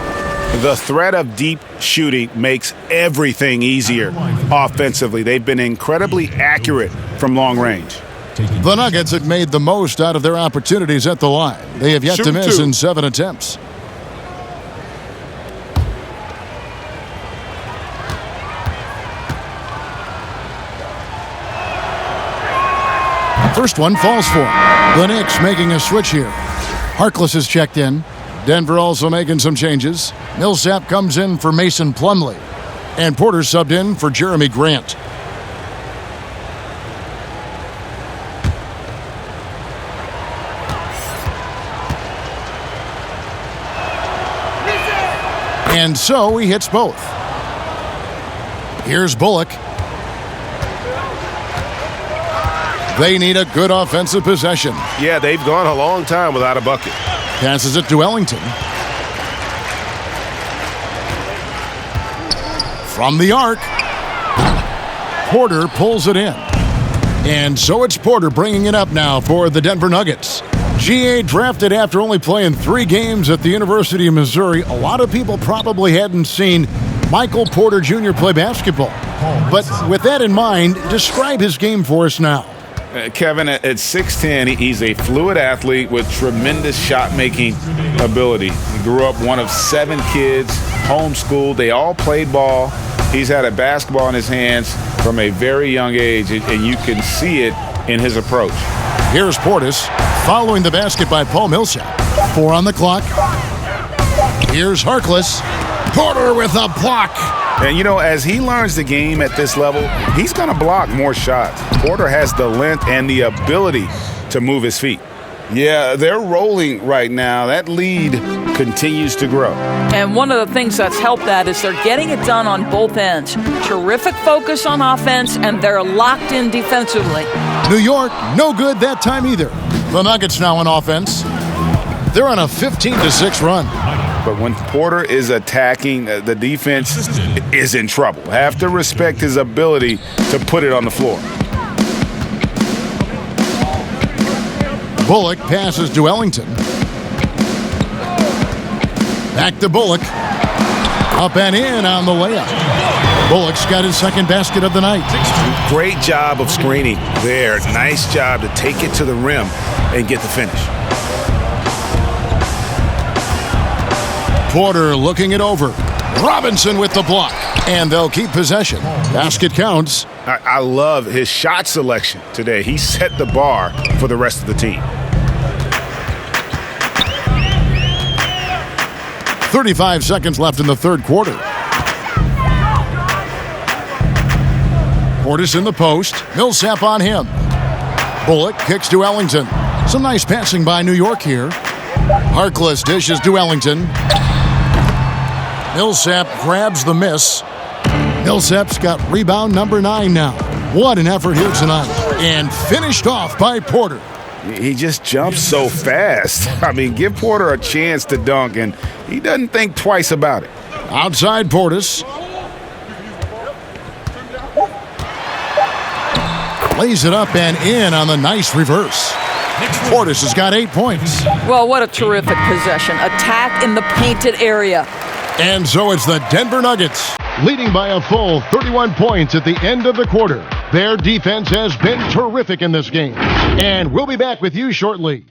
The threat of deep shooting makes everything easier offensively. They've been incredibly accurate from long range. The Nuggets have made the most out of their opportunities at the line. They have yet to miss in 7 attempts. First one falls for him. The Knicks making a switch here. Harkless is checked in. Denver also making some changes. Millsap comes in for Mason Plumlee. And Porter subbed in for Jeremy Grant. And so he hits both. Here's Bullock. They need a good offensive possession. Yeah, they've gone a long time without a bucket. Passes it to Ellington. From the arc. Porter pulls it in. And so it's Porter bringing it up now for the Denver Nuggets. GA drafted after only playing 3 games at the University of Missouri. A lot of people probably hadn't seen Michael Porter Jr. play basketball. But with that in mind, describe his game for us now. Kevin, at 6'10", he's a fluid athlete with tremendous shot-making ability. He grew up one of 7 kids, homeschooled. They all played ball. He's had a basketball in his hands from a very young age, and you can see it in his approach. Here's Portis following the basket by Paul Millsap. 4 on the clock. Here's Harkless. Porter with a block. And, you know, as he learns the game at this level, he's going to block more shots. Porter has the length and the ability to move his feet. Yeah, they're rolling right now. That lead continues to grow. And one of the things that's helped that is they're getting it done on both ends. Terrific focus on offense, and they're locked in defensively. New York, no good that time either. The Nuggets now on offense. They're on a 15-6 run. But when Porter is attacking, the defense is in trouble. Have to respect his ability to put it on the floor. Bullock passes to Ellington. Back to Bullock. Up and in on the layup. Bullock's got his second basket of the night. Great job of screening there. Nice job to take it to the rim and get the finish. Porter looking it over. Robinson with the block. And they'll keep possession. Basket counts. I love his shot selection today. He set the bar for the rest of the team. 35 seconds left in the third quarter. Portis in the post. Millsap on him. Bullock kicks to Ellington. Some nice passing by New York here. Harkless dishes to Ellington. Millsap grabs the miss. Millsap's got rebound number 9 now. What an effort here tonight. And finished off by Porter. He just jumps so fast. I mean, give Porter a chance to dunk, and he doesn't think twice about it. Outside Portis. Lays it up and in on the nice reverse. Portis has got 8 points. Well, what a terrific possession. Attack in the painted area. And so it's the Denver Nuggets, leading by a full 31 points at the end of the quarter. Their defense has been terrific in this game. And we'll be back with you shortly.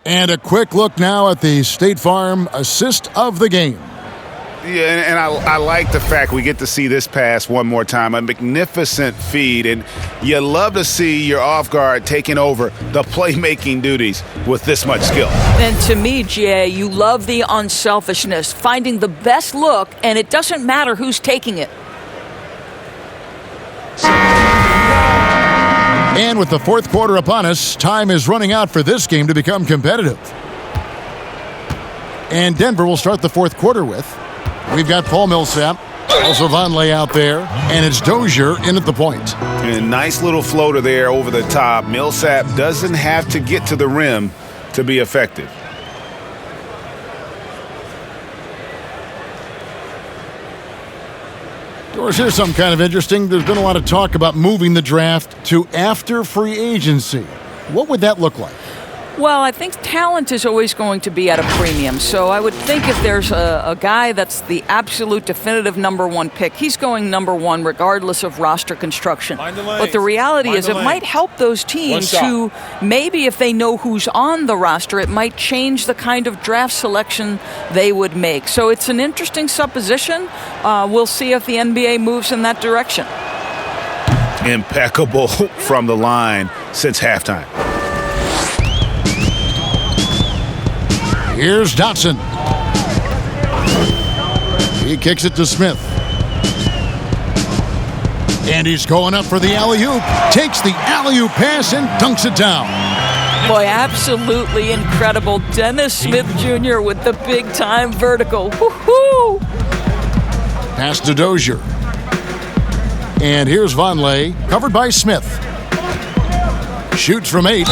And a quick look now at the State Farm assist of the game. Yeah, and I like the fact we get to see this pass one more time. A magnificent feed, and you love to see your off guard taking over the playmaking duties with this much skill. And to me, Jay, you love the unselfishness, finding the best look, and it doesn't matter who's taking it. And with the fourth quarter upon us, time is running out for this game to become competitive. And Denver will start the fourth quarter with. We've got Paul Millsap, also Vonleh out there, and it's Dozier in at the point. And a nice little floater there over the top. Millsap doesn't have to get to the rim to be effective. Doris, here's something kind of interesting. There's been a lot of talk about moving the draft to after free agency. What would that look like? Well, I think talent is always going to be at a premium. So I would think if there's a guy that's the absolute definitive number one pick, he's going number one regardless of roster construction. But the reality is it might help those teams who maybe if they know who's on the roster, it might change the kind of draft selection they would make. So it's an interesting supposition. We'll see if the NBA moves in that direction. Impeccable from the line since halftime. Here's Dotson. He kicks it to Smith. And he's going up for the alley-oop. Takes the alley-oop pass and dunks it down. Boy, absolutely incredible. Dennis Smith Jr. with the big-time vertical. Woo-hoo! Pass to Dozier. And here's Vonleh, covered by Smith. Shoots from 8.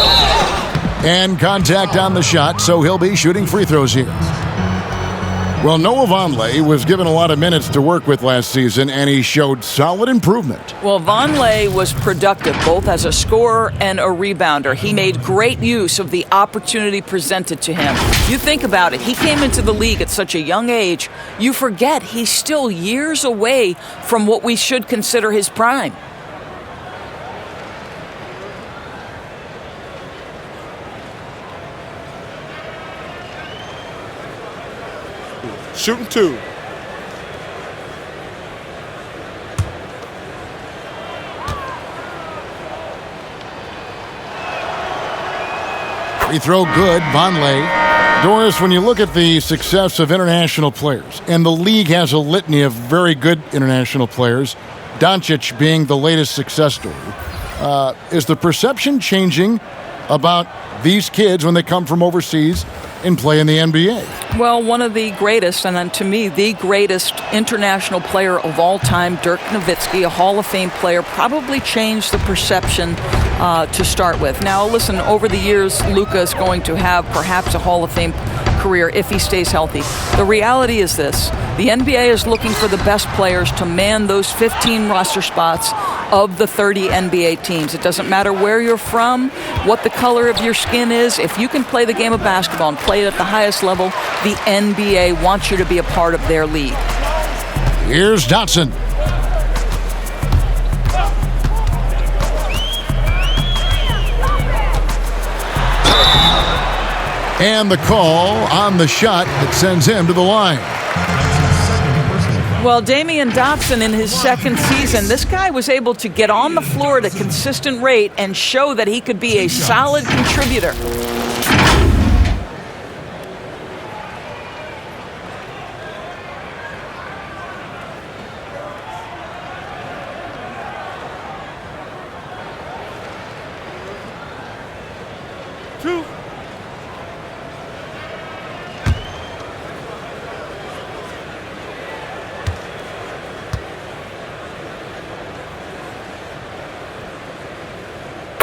And contact on the shot, so he'll be shooting free throws here. Well, Noah Vonleh was given a lot of minutes to work with last season, and he showed solid improvement. Well, Vonleh was productive both as a scorer and a rebounder. He made great use of the opportunity presented to him. You think about it, he came into the league at such a young age. You forget he's still years away from what we should consider his prime. Shooting 2. Free throw good, Vonleh. Doris, when you look at the success of international players, and the league has a litany of very good international players, Doncic being the latest success story, is the perception changing about these kids when they come from overseas and play in the NBA? Well, one of the greatest, and then to me, the greatest international player of all time, Dirk Nowitzki, a Hall of Fame player, probably changed the perception to start with. Now, listen, over the years, Luka is going to have perhaps a Hall of Fame career if he stays healthy. The reality is this. The NBA is looking for the best players to man those 15 roster spots of the 30 NBA teams. It doesn't matter where you're from, what the color of your skin is. If you can play the game of basketball and play it at the highest level, the NBA wants you to be a part of their league. Here's Dotson. And the call on the shot that sends him to the line. Well, Damian Dotson in his second season, this guy was able to get on the floor at a consistent rate and show that he could be a solid contributor.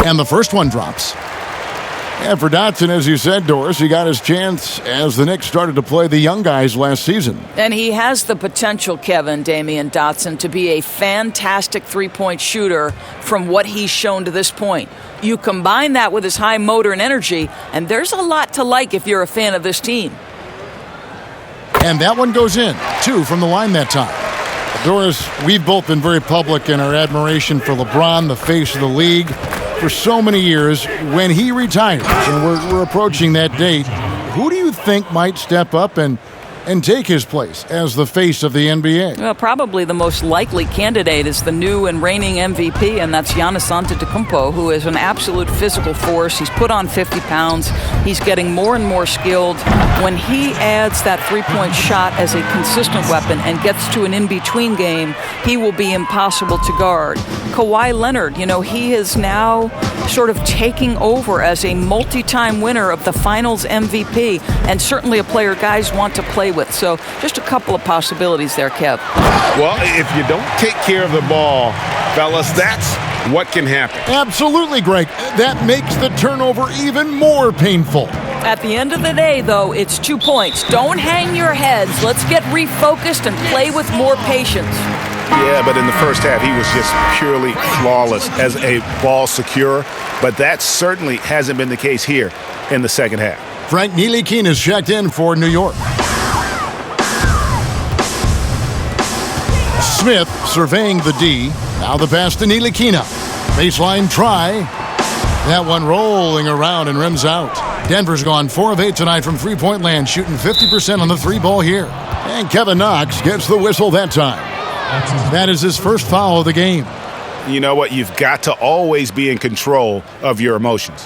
And the first one drops. And for Dotson, as you said, Doris, he got his chance as the Knicks started to play the young guys last season. And he has the potential, Kevin, Damian Dotson, to be a fantastic three-point shooter from what he's shown to this point. You combine that with his high motor and energy, and there's a lot to like if you're a fan of this team. And that one goes in, 2 from the line that time. Doris, we've both been very public in our admiration for LeBron, the face of the league, for so many years. When he retires, and we're approaching that date, who do you think might step up and and take his place as the face of the NBA? Well, probably the most likely candidate is the new and reigning MVP, and that's Giannis Antetokounmpo, who is an absolute physical force. He's put on 50 pounds. He's getting more and more skilled. When he adds that three-point shot as a consistent weapon and gets to an in-between game, he will be impossible to guard. Kawhi Leonard, he is now sort of taking over as a multi-time winner of the Finals MVP, and certainly a player guys want to play with. So just a couple of possibilities there, Kev. Well, if you don't take care of the ball, fellas, that's what can happen. Absolutely, Greg. That makes the turnover even more painful. At the end of the day, though, it's 2 points. Don't hang your heads. Let's get refocused and play with more patience. Yeah, but in the first half, he was just purely flawless as a ball securer. But that certainly hasn't been the case here in the second half. Frank Ntilikina is checked in for New York. Smith surveying the D. Now the pass to Ntilikina. Baseline try. That one rolling around and rims out. Denver's gone 4 of 8 tonight from three-point land, shooting 50% on the three ball here. And Kevin Knox gets the whistle that time. That is his first foul of the game. You know what? You've got to always be in control of your emotions.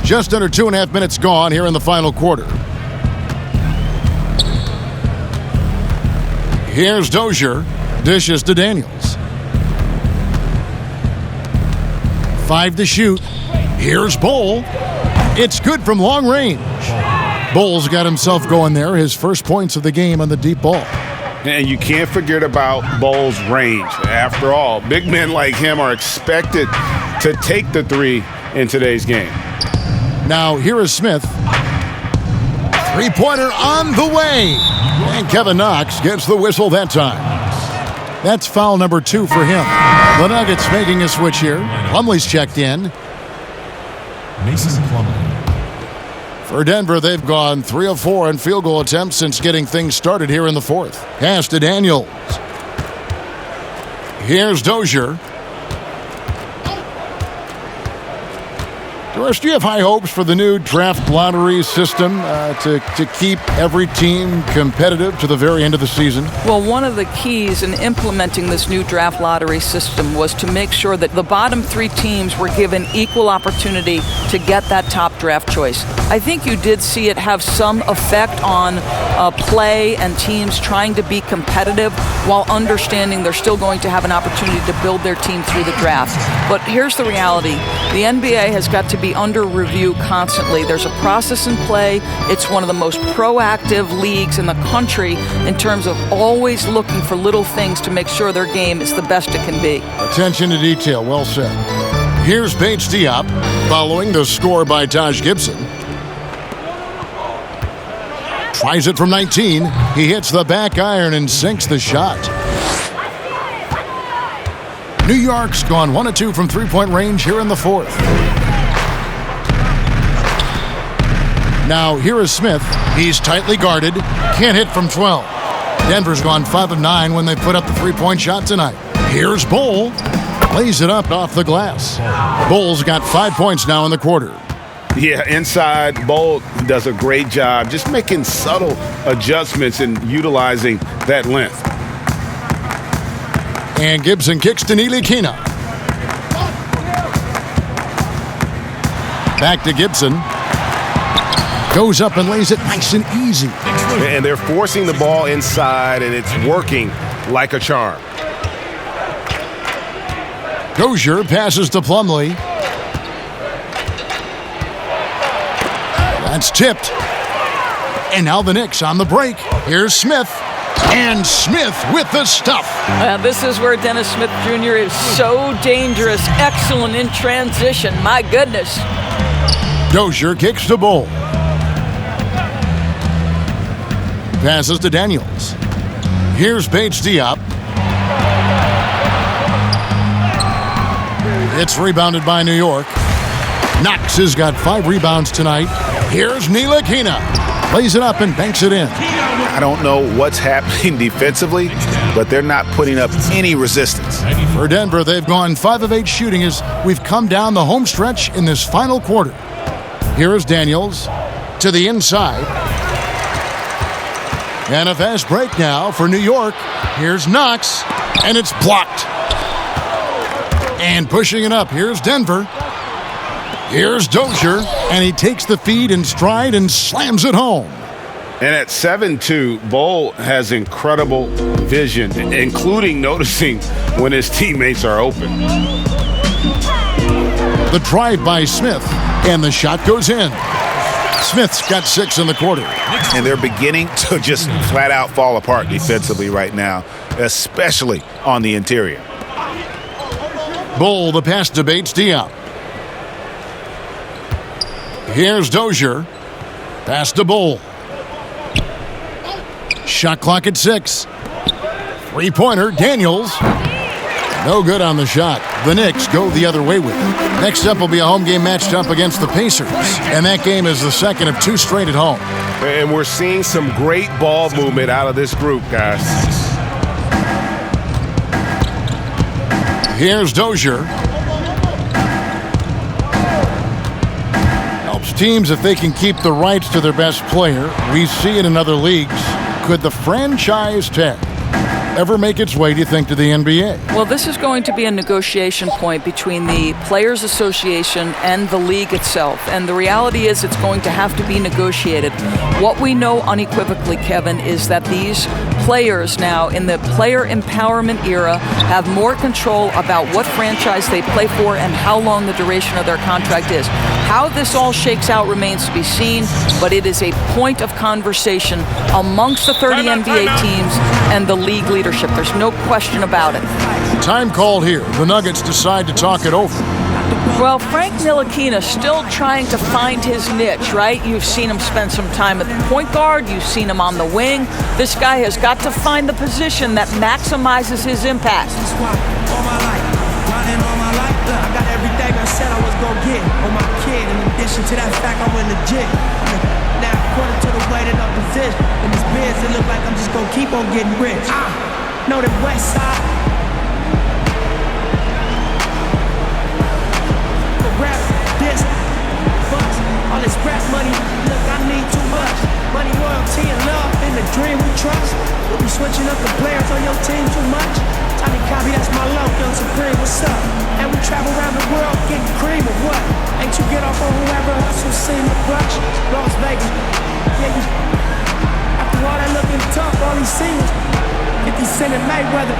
Just under 2.5 minutes gone here in the final quarter. Here's Dozier. Dishes to Daniels. 5 to shoot. Here's Bull. It's good from long range. Bull's got himself going there. His first points of the game on the deep ball. And you can't forget about Bull's range. After all, big men like him are expected to take the three in today's game. Now, here is Smith. Three-pointer on the way. And Kevin Knox gets the whistle that time. That's foul number 2 for him. The Nuggets making a switch here. Plumlee's checked in. Mason Plumlee. For Denver, they've gone 3 of 4 on field goal attempts since getting things started here in the fourth. Pass to Daniels. Here's Dozier. Doris, do you have high hopes for the new draft lottery system to keep every team competitive to the very end of the season? Well, one of the keys in implementing this new draft lottery system was to make sure that the bottom 3 teams were given equal opportunity to get that top draft choice. I think you did see it have some effect on play and teams trying to be competitive while understanding they're still going to have an opportunity to build their team through the draft. But here's the reality. The NBA has got to be under review constantly. There's a process in play. It's one of the most proactive leagues in the country in terms of always looking for little things to make sure their game is the best it can be. Attention to detail. Well said. Here's Bates Diop following the score by Taj Gibson. Tries it from 19. He hits the back iron and sinks the shot. New York's gone 1 of 2 from three-point range here in the fourth. Now here is Smith. He's tightly guarded. Can't hit from 12. Denver's gone 5 of 9 when they put up the three-point shot tonight. Here's Bull. Lays it up off the glass. Bull's got 5 points now in the quarter. Yeah, inside, Bull does a great job just making subtle adjustments and utilizing that length. And Gibson kicks to Ntilikina. Back to Gibson. Goes up and lays it nice and easy. And they're forcing the ball inside, and it's working like a charm. Dozier passes to Plumlee. That's tipped. And now the Knicks on the break. Here's Smith. And Smith with the stuff. This is where Dennis Smith Jr. is so dangerous. Excellent in transition. My goodness. Dozier kicks to Bull. Passes to Daniels. Here's Bates Diop. It's rebounded by New York. Knox has got 5 rebounds tonight. Here's Ntilikina. Lays it up and banks it in. I don't know what's happening defensively, but they're not putting up any resistance. For Denver, they've gone 5 of 8 shooting as we've come down the home stretch in this final quarter. Here is Daniels to the inside. And a fast break now for New York. Here's Knox, and it's blocked. And pushing it up, here's Denver. Here's Dozier, and he takes the feed in stride and slams it home. And at 7-2, Bol has incredible vision, including noticing when his teammates are open. The drive by Smith, and the shot goes in. Smith's got 6 in the quarter. And they're beginning to just flat out fall apart defensively right now, especially on the interior. Bol, the pass debates Diop. Here's Dozier. Pass to Bol. Shot clock at 6. Three-pointer, Daniels. No good on the shot. The Knicks go the other way with it. Next up will be a home game matched up against the Pacers. And that game is the second of 2 straight at home. And we're seeing some great ball movement out of this group, guys. Here's Dozier. Helps teams if they can keep the rights to their best player. We see it in other leagues. Could the franchise tag ever make its way, do you think, to the NBA? Well, this is going to be a negotiation point between the Players Association and the league itself. And the reality is it's going to have to be negotiated. What we know unequivocally, Kevin, is that these players now in the player empowerment era have more control about what franchise they play for and how long the duration of their contract is. How this all shakes out remains to be seen, but it is a point of conversation amongst the 30 NBA teams and the league leadership. There's no question about it. Time called here. The Nuggets decide to talk it over. Well, Frank Ntilikina still trying to find his niche, right? You've seen him spend some time at the point guard. You've seen him on the wing. This guy has got to find the position that maximizes his impact. I got everything I said I was gonna get on my kid. In addition to that fact, I went legit. Now, according to the way that I'm positioned in this biz, it look like I'm just gonna keep on getting rich. Know that West Side. The rap, this, bust, all this rap money. Look, I need too much. Money, loyalty, and love in the dream we trust. You switching up the players on your team too much. Tiny copy, that's my low, Young Supreme, what's up? And we travel around the world getting cream or what? Ain't you get off on whoever else who's seen the brush? Las Vegas, yeah, you. After all that looking tough, all these singles, 50 Cent and Mayweather,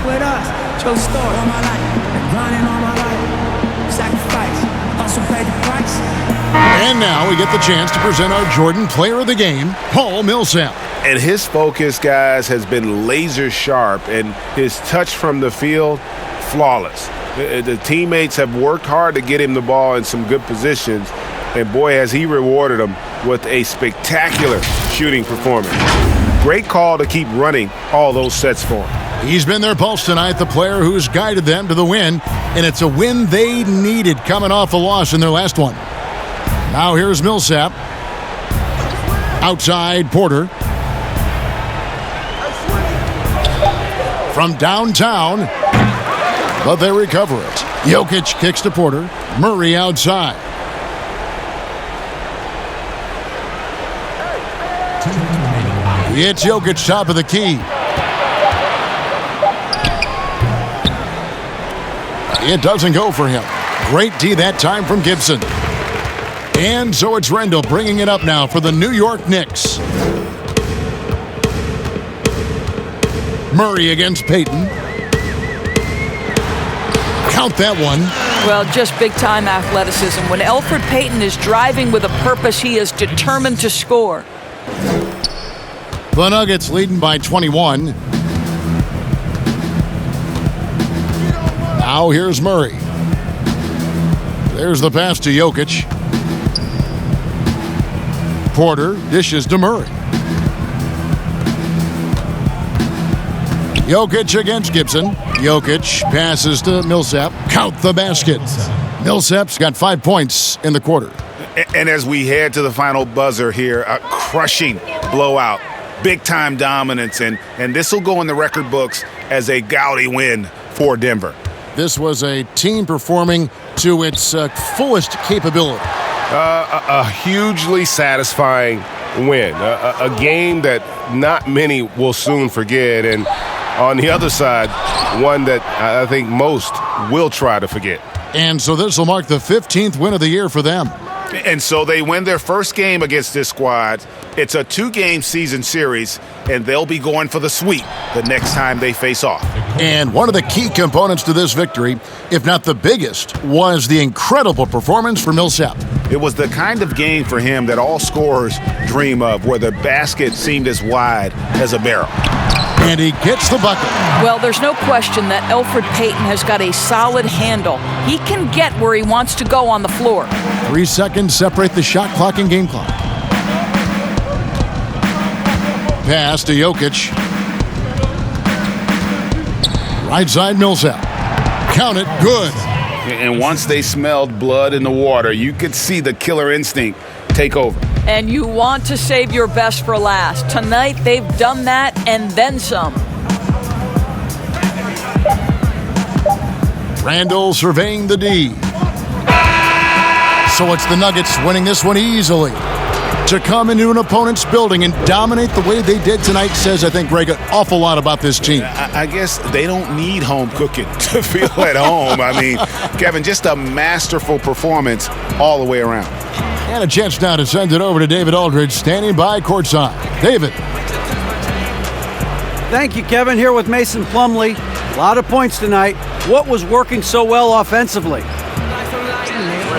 with us, Joe Story, all my life, been grinding all my life, sacrifice, hustle paid the price. And now we get the chance to present our Jordan Player of the Game, Paul Millsap. And his focus, guys, has been laser sharp, and his touch from the field, flawless. The teammates have worked hard to get him the ball in some good positions, and boy, has he rewarded them with a spectacular shooting performance. Great call to keep running all those sets for him. He's been their pulse tonight, the player who's guided them to the win, and it's a win they needed coming off the loss in their last one. Now here's Millsap. Outside, Porter. From downtown, but they recover it. Jokic kicks to Porter. Murray outside. It's Jokic top of the key. It doesn't go for him. Great D that time from Gibson. And so it's Rendell bringing it up now for the New York Knicks. Murray against Payton. Count that one. Well, just big-time athleticism. When Elfrid Payton is driving with a purpose, he is determined to score. The Nuggets leading by 21. Now here's Murray. There's the pass to Jokic. Porter dishes to Murray. Jokic against Gibson. Jokic passes to Millsap. Count the basket. Millsap's got 5 points in the quarter. And as we head to the final buzzer here, a crushing blowout, big-time dominance, and this will go in the record books as a gaudy win for Denver. This was a team performing to its fullest capability. A hugely satisfying win, a game that not many will soon forget, and on the other side, one that I think most will try to forget. And so this will mark the 15th win of the year for them. And so they win their first game against this squad. It's a 2-game season series, and they'll be going for the sweep the next time they face off. And one of the key components to this victory, if not the biggest, was the incredible performance for Millsap. It was the kind of game for him that all scorers dream of, where the basket seemed as wide as a barrel. And he gets the bucket. Well, there's no question that Elfrid Payton has got a solid handle. He can get where he wants to go on the floor. 3 seconds separate the shot clock and game clock. Pass to Jokic. Right side Millsap. Count it, good. And once they smelled blood in the water, you could see the killer instinct take over. And you want to save your best for last. Tonight, they've done that and then some. Randall surveying the D. So it's the Nuggets winning this one easily. To come into an opponent's building and dominate the way they did tonight says, I think, Greg, an awful lot about this team. I guess they don't need home cooking to feel at home. I mean, Kevin, just a masterful performance all the way around. And a chance now to send it over to David Aldridge, standing by courtside. David. Thank you, Kevin. Here with Mason Plumlee. A lot of points tonight. What was working so well offensively?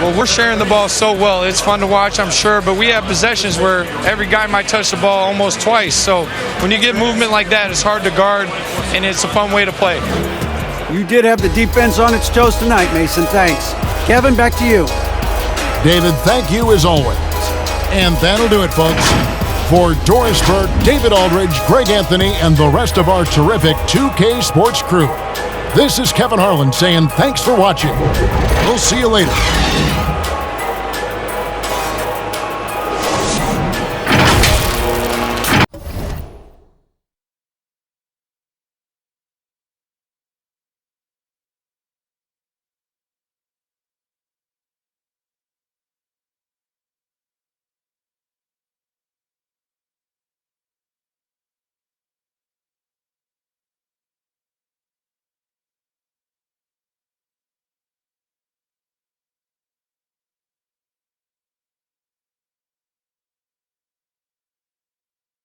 Well, we're sharing the ball so well. It's fun to watch, I'm sure, but we have possessions where every guy might touch the ball almost twice. So when you get movement like that, it's hard to guard, and it's a fun way to play. You did have the defense on its toes tonight, Mason. Thanks. Kevin, back to you. David, thank you as always. And that'll do it, folks. For Doris Burke, David Aldridge, Greg Anthony, and the rest of our terrific 2K Sports crew, this is Kevin Harlan saying thanks for watching. We'll see you later.